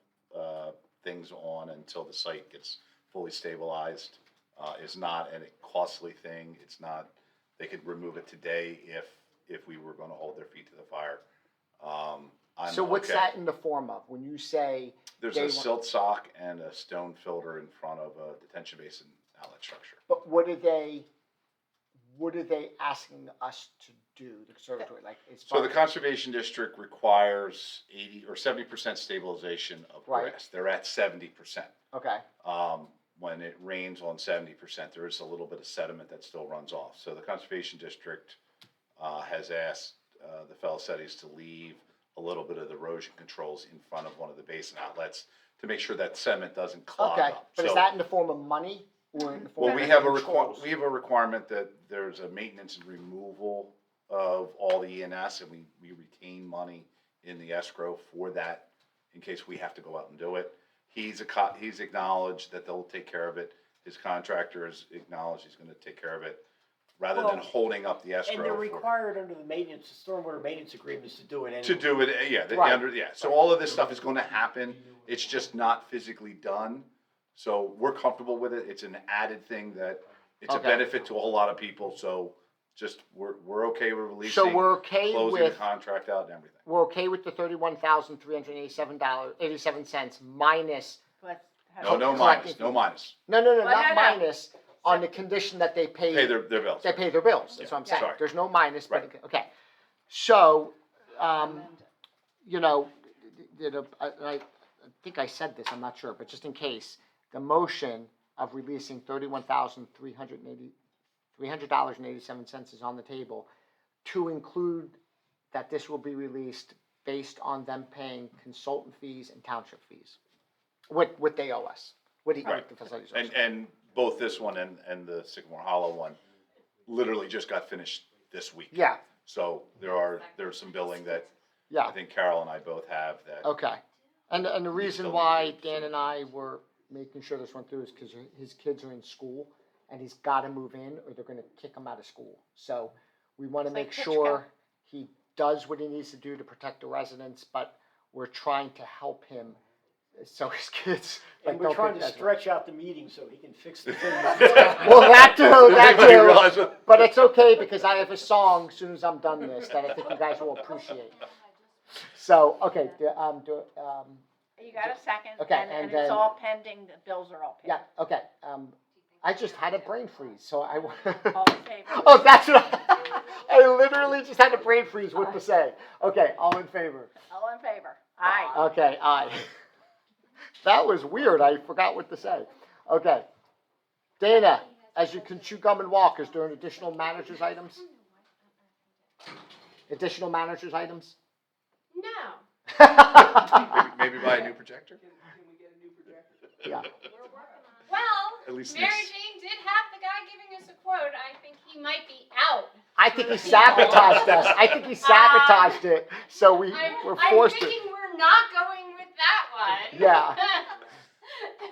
things on until the site gets fully stabilized. Is not a costly thing. It's not, they could remove it today if we were gonna hold their feet to the fire. I'm So what's okay. that in the form of? When you say There's they a want- silt sock and a stone filter in front of a detention basin outlet structure. But what are they asking us to do, the conservatory, like, as So far the Conservation District requires 80 or 70% stabilization of Right. grass. They're at 70%. Okay, When it rains on 70%, there is a little bit of sediment that still runs off. So the Conservation District has asked the Felicettes to leave a little bit of the erosion controls in front of one of the basin outlets to make sure that sediment doesn't clog okay, up. but is So- that in the form of money, or in the form Well, of we have controls? we have a requirement that there's a maintenance and removal of all the ENS, and we retain money in the escrow for that in case we have to go out and do it. He's acknowledged that they'll take care of it. His contractor has acknowledged he's gonna take care of it, rather than Well, holding up the escrow. And they're for- required under the stormwater maintenance agreements to do it anyway. To do it, yeah, Right. so all of this stuff is gonna happen, it's just not physically done. So we're comfortable with it, it's an added thing that, it's a Okay. benefit to a whole lot of people, so just, we're okay with So releasing, we're okay closing the with, contract out and everything. we're okay with the $31,387 minus, But No, no Correct. minus, no minus, no, Well, not no. minus, on the condition that they pay their bills. they pay their bills, that's Yeah, what I'm saying. sorry. There's no minus, but, Right. okay. So, you know, I think I said this, I'm not sure, but just in case, the motion of releasing $300.87 is on the table to include that this will be released based on them paying consultant fees and township fees. What they owe us, what the Right. facilities owe us. And both this one and the Sycamore Hollow one literally just got finished this week. Yeah, So there's some billing that I yeah, think Carol and I both have that. okay. And the reason why Dan and I were making sure this went through is because his kids are in school and he's gotta move in or they're gonna kick him out of school. So we wanna It's like make Hitchcock. sure he does what he needs to do to protect the residents, but we're trying to help him so his kids. And we're don't trying get to that- stretch out the meeting so he can fix the thing. Well, that too, Does that anybody too. realize what- But it's okay because I have a song as soon as I'm done this that I think you guys will appreciate. So, okay, You got a second, Okay, and and it's then- all pending, the bills are all paid. yeah, okay, I just had a brain freeze, so I. All in favor? Oh, that's what I literally just had a brain freeze, what to say. Okay, all in favor? All in favor? Aye. Okay, aye. That was weird, I forgot what to say. Okay. Dana, as you can chew gum and walk, is there an additional managers items? Additional managers items? No. Maybe buy a new projector? Yeah, Well, At least Mary next- Jane did have the guy giving us a quote. I think he might be out. I think he sabotaged us, I think he sabotaged it, so we're I'm forced to. thinking we're not going with that one. Yeah. The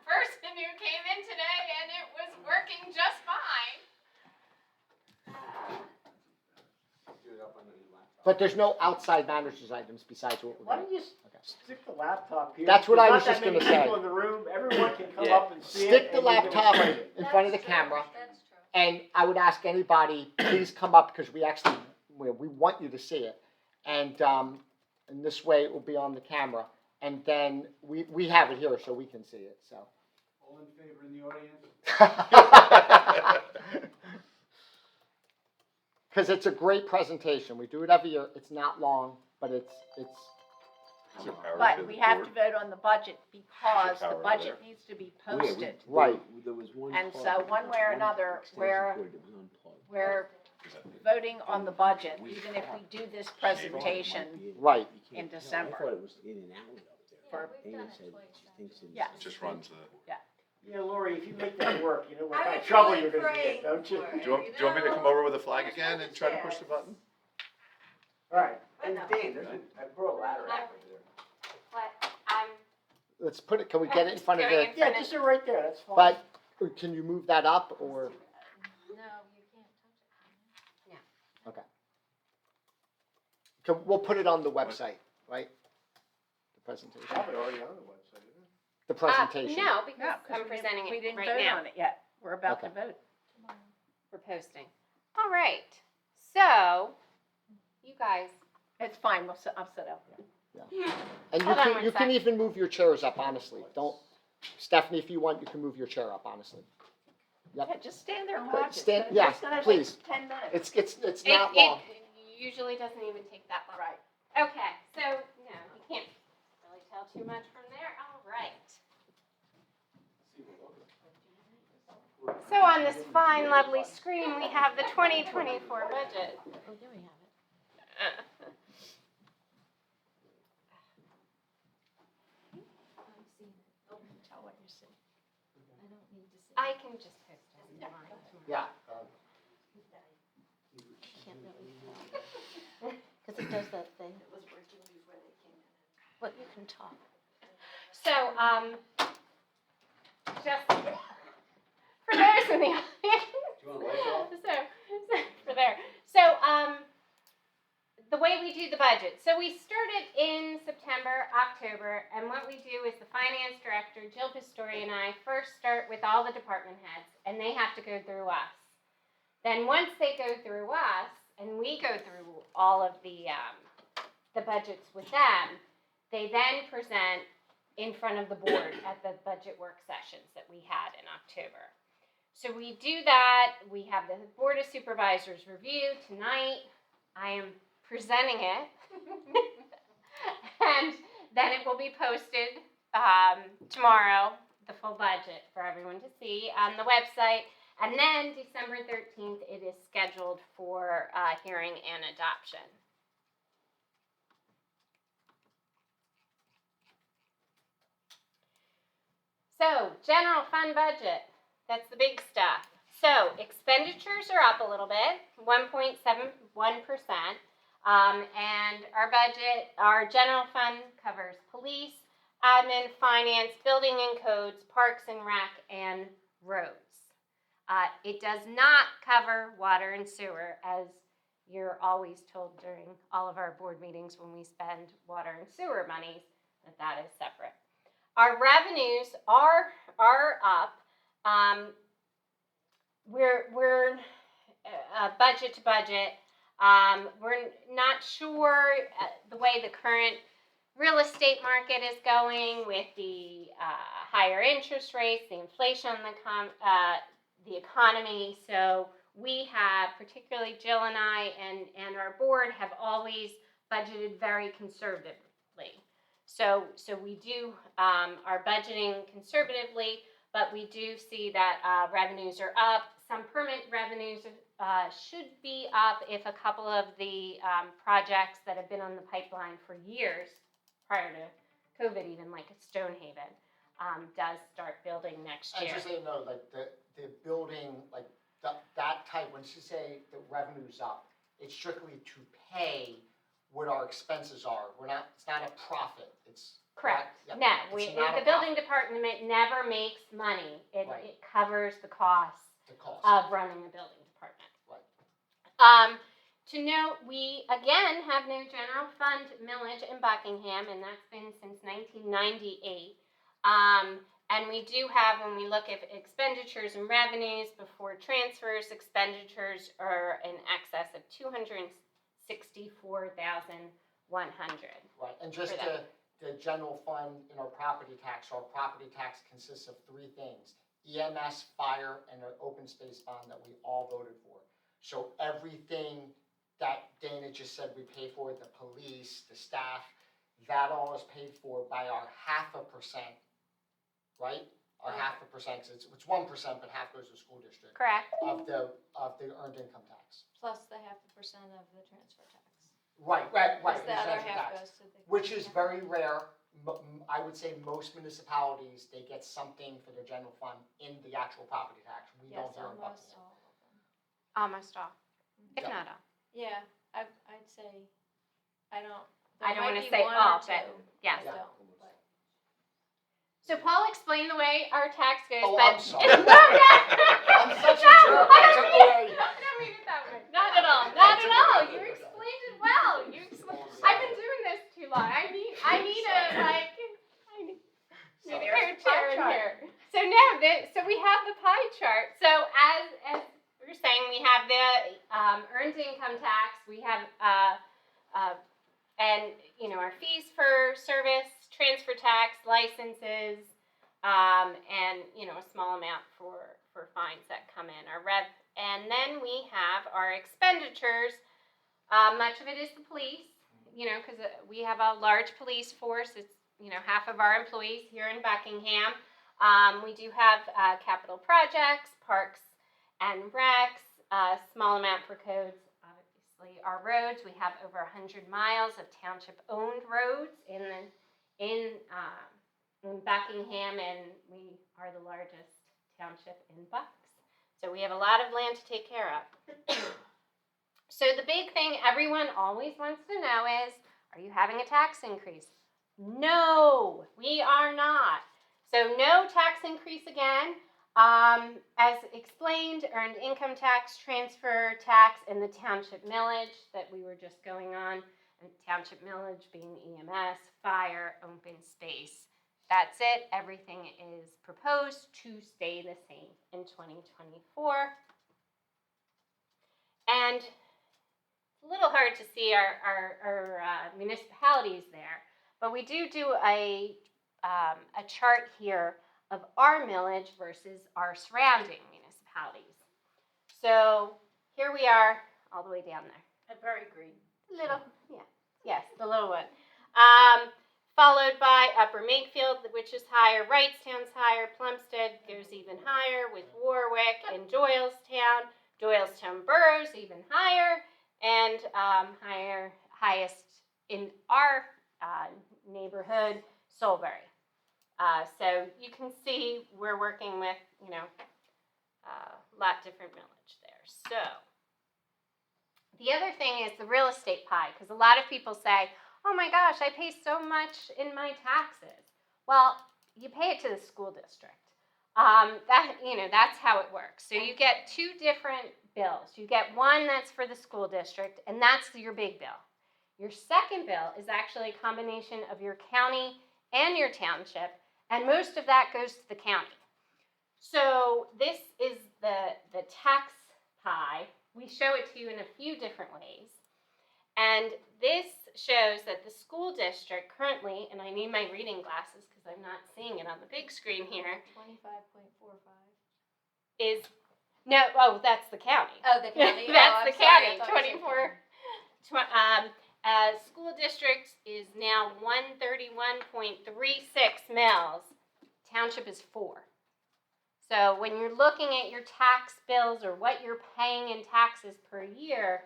person who came in today and it was working just fine. But there's no outside managers items besides what we're Why gonna. don't you stick the laptop here? That's what I There's was not just that many gonna say. people in the room, everyone can come Yeah. up and see it. Stick the and you can laptop explain it. in front of the That's true. camera. That's true. And I would ask anybody, please come up because we actually, we want you to see it. And this way it will be on the camera. And then we have it here so we can see it, so. All in favor in the audience? Because it's a great presentation. We do it every year. It's not long, but it's. Is there power to But the we have to board? vote on the budget because Power the over budget there. needs to be Oh, yeah, posted. Right. There was one. And part so of one it, way or one another, extension we're- cord that was unplugged. We're voting on the budget, even if we do this presentation. Right. You can't in tell. December. I thought it was in and out up there. For- Dana said she thinks it's. Yeah. It just runs the, Yeah, Lori, if you make that work, you know what I kind of was trouble really you're gonna praying get, don't you? for it. do you want me to come over with a flag again and try to push the button? All right. And Dave, I brought a ladder out there. But I'm Let's put it, can we get it in front of Doing the, it. Yeah, just do it right there, that's fine. but Or can you move that up, or? No, you can't touch it. Okay. We'll put it on the website, right? The presentation. Probably already on the website, isn't it? The presentation. No, No, because 'cause I'm presenting we it didn't right vote now. on it yet. We're about to Okay. vote. We're posting. All right. So, you guys. It's fine, I'll sit out there. And Hold on one you can sec. even move your chairs up, honestly. Don't, Stephanie, if you want, you can move your chair up, honestly. Yep. Yeah, just stand there and Good, watch it. stand- It's yeah, just gonna take please. 10 minutes. It's not long. It usually doesn't even take that long. Right. Okay, so, no, you can't really tell too much from there. All right. So on this fine, lovely screen, we have the 2024 budget. Oh, there we have it. Tell what you see. I can just post it online tomorrow. Yeah. Can't really tell. Because it does that thing. It was working before they came in. But you can talk. So, just for those in the audience. For there. So, the way we do the budget. So we started in September, October, and what we do is the finance director, Jill Pistori, and I first start with all the department heads, and they have to go through us. Then once they go through us, and we go through all of the budgets with them, they then present in front of the board at the budget work sessions that we had in October. So we do that. We have the Board of Supervisors review tonight. I am presenting it. And then it will be posted tomorrow, the full budget for everyone to see on the website. And then December 13th, it is scheduled for hearing and adoption. So, general fund budget, that's the big stuff. So, expenditures are up a little bit, 1.71%. And our budget, our general fund covers police, admin, finance, building and codes, parks and rec, and roads. It does not cover water and sewer, as you're always told during all of our board meetings when we spend water and sewer monies, that is separate. Our revenues are up. We're budget to budget. We're not sure the way the current real estate market is going with the higher interest rates, the inflation on the economy. So we have, particularly Jill and I and our board, have always budgeted very conservatively. So we do our budgeting conservatively, but we do see that revenues are up. Some permit revenues should be up if a couple of the projects that have been on the pipeline for years, prior to COVID even, like Stonehaven, does start building next year. And just so you know, like the building, like that type, when you say the revenue's up, it's strictly to pay what our expenses are. It's not a profit, it's. Correct. Yep. No, It's not a the building profit. department never makes money. It covers the costs The cost. of running a building department. Right. To note, we again have no general fund millage in Buckingham, and that's been since 1998. And we do have, when we look at expenditures and revenues before transfers, expenditures are in excess of $264,100. Right, and just the general fund in our property tax consists of three things: EMS, fire, and an open space bond that we all voted for. So everything that Dana just said we pay for, the police, the staff, that all is paid for by our 0.5%, right? Our 0.5%, it's 1%, but half goes to the school district. Correct. Of the earned income tax. Plus the 0.5% of the transfer tax. Right. Because the other transfer half tax. goes to the. Which is very rare. I would say most municipalities, they get something for their general fund in the actual property tax. We don't Yes, hear in almost Buckingham. all of them. Almost all, if Yeah. not all. Yeah, I'd say, I don't I don't want wanna to say all, but I yes. don't, but. So Paul explained the way our tax goes, Oh, but I'm sorry. no, no, I'm such a no, jerk. I I don't took mean, away. I don't mean it that way. Not at all. Not at all. You explained it well. I've been doing this too long. I need a co-chair in here. So so we have the pie chart. So as we were saying, we have the earned income tax. We have and our fees for service, transfer tax, licenses, and a small amount for fines that come in. And then we have our expenditures. Much of it is the police, because we have a large police force. It's half of our employees here in Buckingham. We do have capital projects, parks and recs, a small amount for codes. Obviously, our roads. We have over 100 miles of township-owned roads in Buckingham, and we are the largest township in Bucks. So we have a lot of land to take care of. So the big thing everyone always wants to know is, are you having a tax increase? No, we are not. So no tax increase again. As explained, earned income tax, transfer tax, and the township millage that we were just going on. And township millage being EMS, fire, open space. That's it. Everything is proposed to stay the same in 2024. And it's a little hard to see our municipalities there, but we do a chart here of our millage versus our surrounding municipalities. So here we are, all the way down there. And very green. The little one. Followed by Upper Makefield, which is higher. Wrightstown's higher. Plumstead goes even higher with Warwick and Doylestown. Doylestown Borough's even higher, and highest in our neighborhood, Solbury. So you can see we're working with, a lot different millage there. So the other thing is the real estate pie, because a lot of people say, oh my gosh, I pay so much in my taxes. Well, you pay it to the school district. That's how it works. So you get two different bills. You get one that's for the school district, and that's your big bill. Your second bill is actually a combination of your county and your township, and most of that goes to the county. So this is the tax pie. We show it to you in a few different ways. And this shows that the school district currently, and I need my reading glasses because I'm not seeing it on the big screen here. 25.45. That's the county. Oh, the county. That's the county. 24. School district is now 131.36 mils. Township is 4. So when you're looking at your tax bills or what you're paying in taxes per year,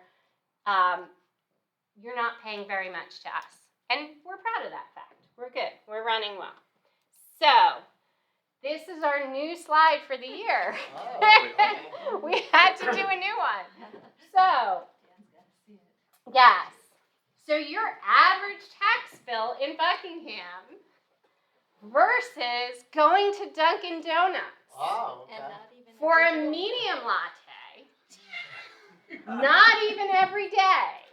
you're not paying very much to us. And we're proud of that fact. We're good. We're running well. So this is our new slide for the year. Oh. We had to do a new one. So, yes. So your average tax bill in Buckingham versus going to Dunkin' Donuts Oh, okay. And not even for a every day. medium latte, not even every day.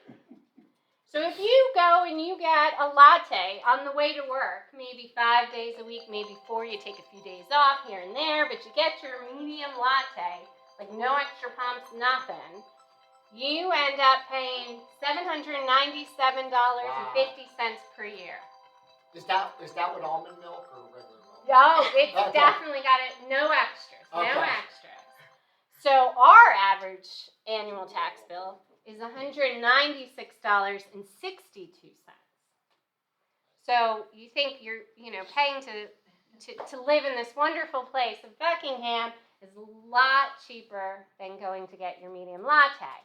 So if you go and you get a latte on the way to work, maybe 5 days a week, maybe 4, you take a few days off here and there, but you get your medium latte, like no extra pumps, nothing, you end up paying $797.50 per year. Is that with almond milk or regular milk? Oh, it's Okay. definitely got it. No extras. No Okay. extras. So our average annual tax bill is $196.62. So you think you're, paying to live in this wonderful place of Buckingham is a lot cheaper than going to get your medium latte.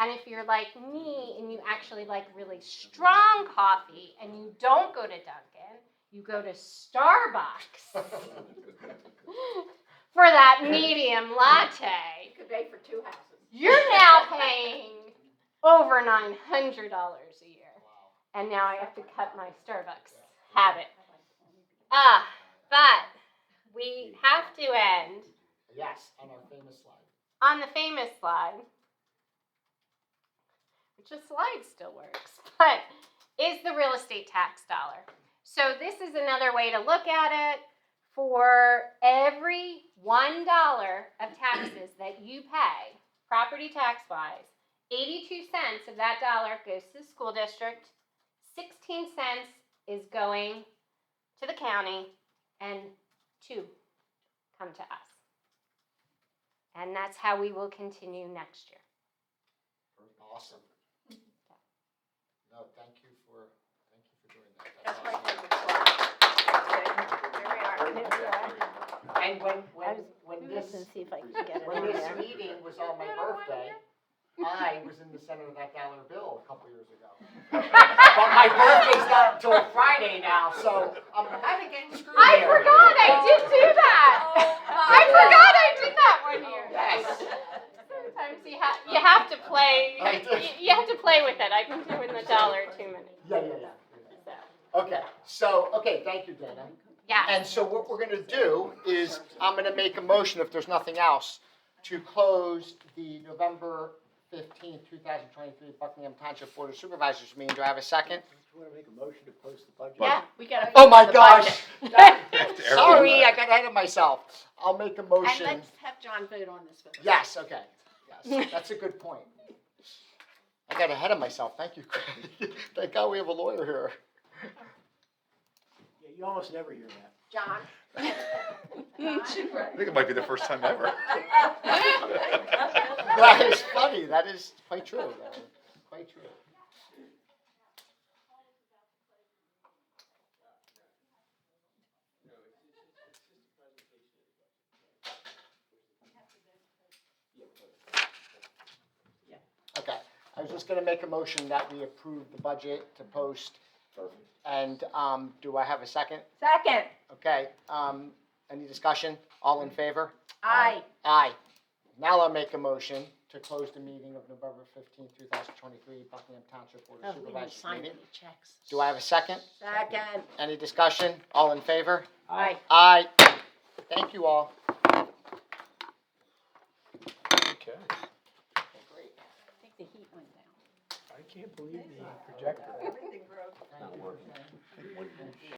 And if you're like me and you actually like really strong coffee and you don't go to Dunkin', you go to Starbucks for that medium latte. You could pay for 2 houses. You're now paying over $900 a year. And now I have to cut my Starbucks habit. But we have to end Yes, on our famous slide. on the famous slide, which the slide still works, but is the real estate tax dollar. So this is another way to look at it. For every $1 of taxes that you pay, property tax wise, 82 cents of that dollar goes to the school district, 16 cents is going to the county, and 2 come to us. And that's how we will continue next year. Awesome. No, thank you for doing that. That's my awesome. favorite slide. Here we are. And when this, see if I can get it when on this there. meeting was on my birthday, I was in the center of that dollar bill a couple years ago. But my birthday's not until Friday now, so I'm kind of getting screwed I here. forgot I did do that. I forgot I did that one year. Yes. Sometimes you have to play. I do. You have to play with it. I've been doing the dollar too many. Yeah. So, Okay, thank you, Dana. yeah. And so what we're gonna do is, I'm gonna make a motion, if there's nothing else, to close the November 15th, 2023 Buckingham Township Board of Supervisors meeting. Do I have a second? You want to make a motion to post the budget? Yeah, we gotta. Oh my the gosh! budget. Sorry, I got ahead of myself. I'll make a And motion. let's have John vote on this one. Yes, okay. Yes, that's a good point. I got ahead of myself. Thank you, Craig. Thank God we have a lawyer here. Yeah, you almost never hear that. John? I think it might be the first time ever. That is funny. That is quite true. Quite true. Okay, I was just gonna make a motion that we approve the budget to post. And, do I have a second? Second. Okay, any discussion? All in favor? Aye. Aye. Now I'll make a motion to close the meeting of November 15th, 2023, Buckingham Township Board of Supervisors meeting. checks. Do I have a second? Second. Any discussion? All in favor? Aye. Aye. Thank you all. Okay. I think the heat went down. I can't believe the projector. Everything broke. Not working.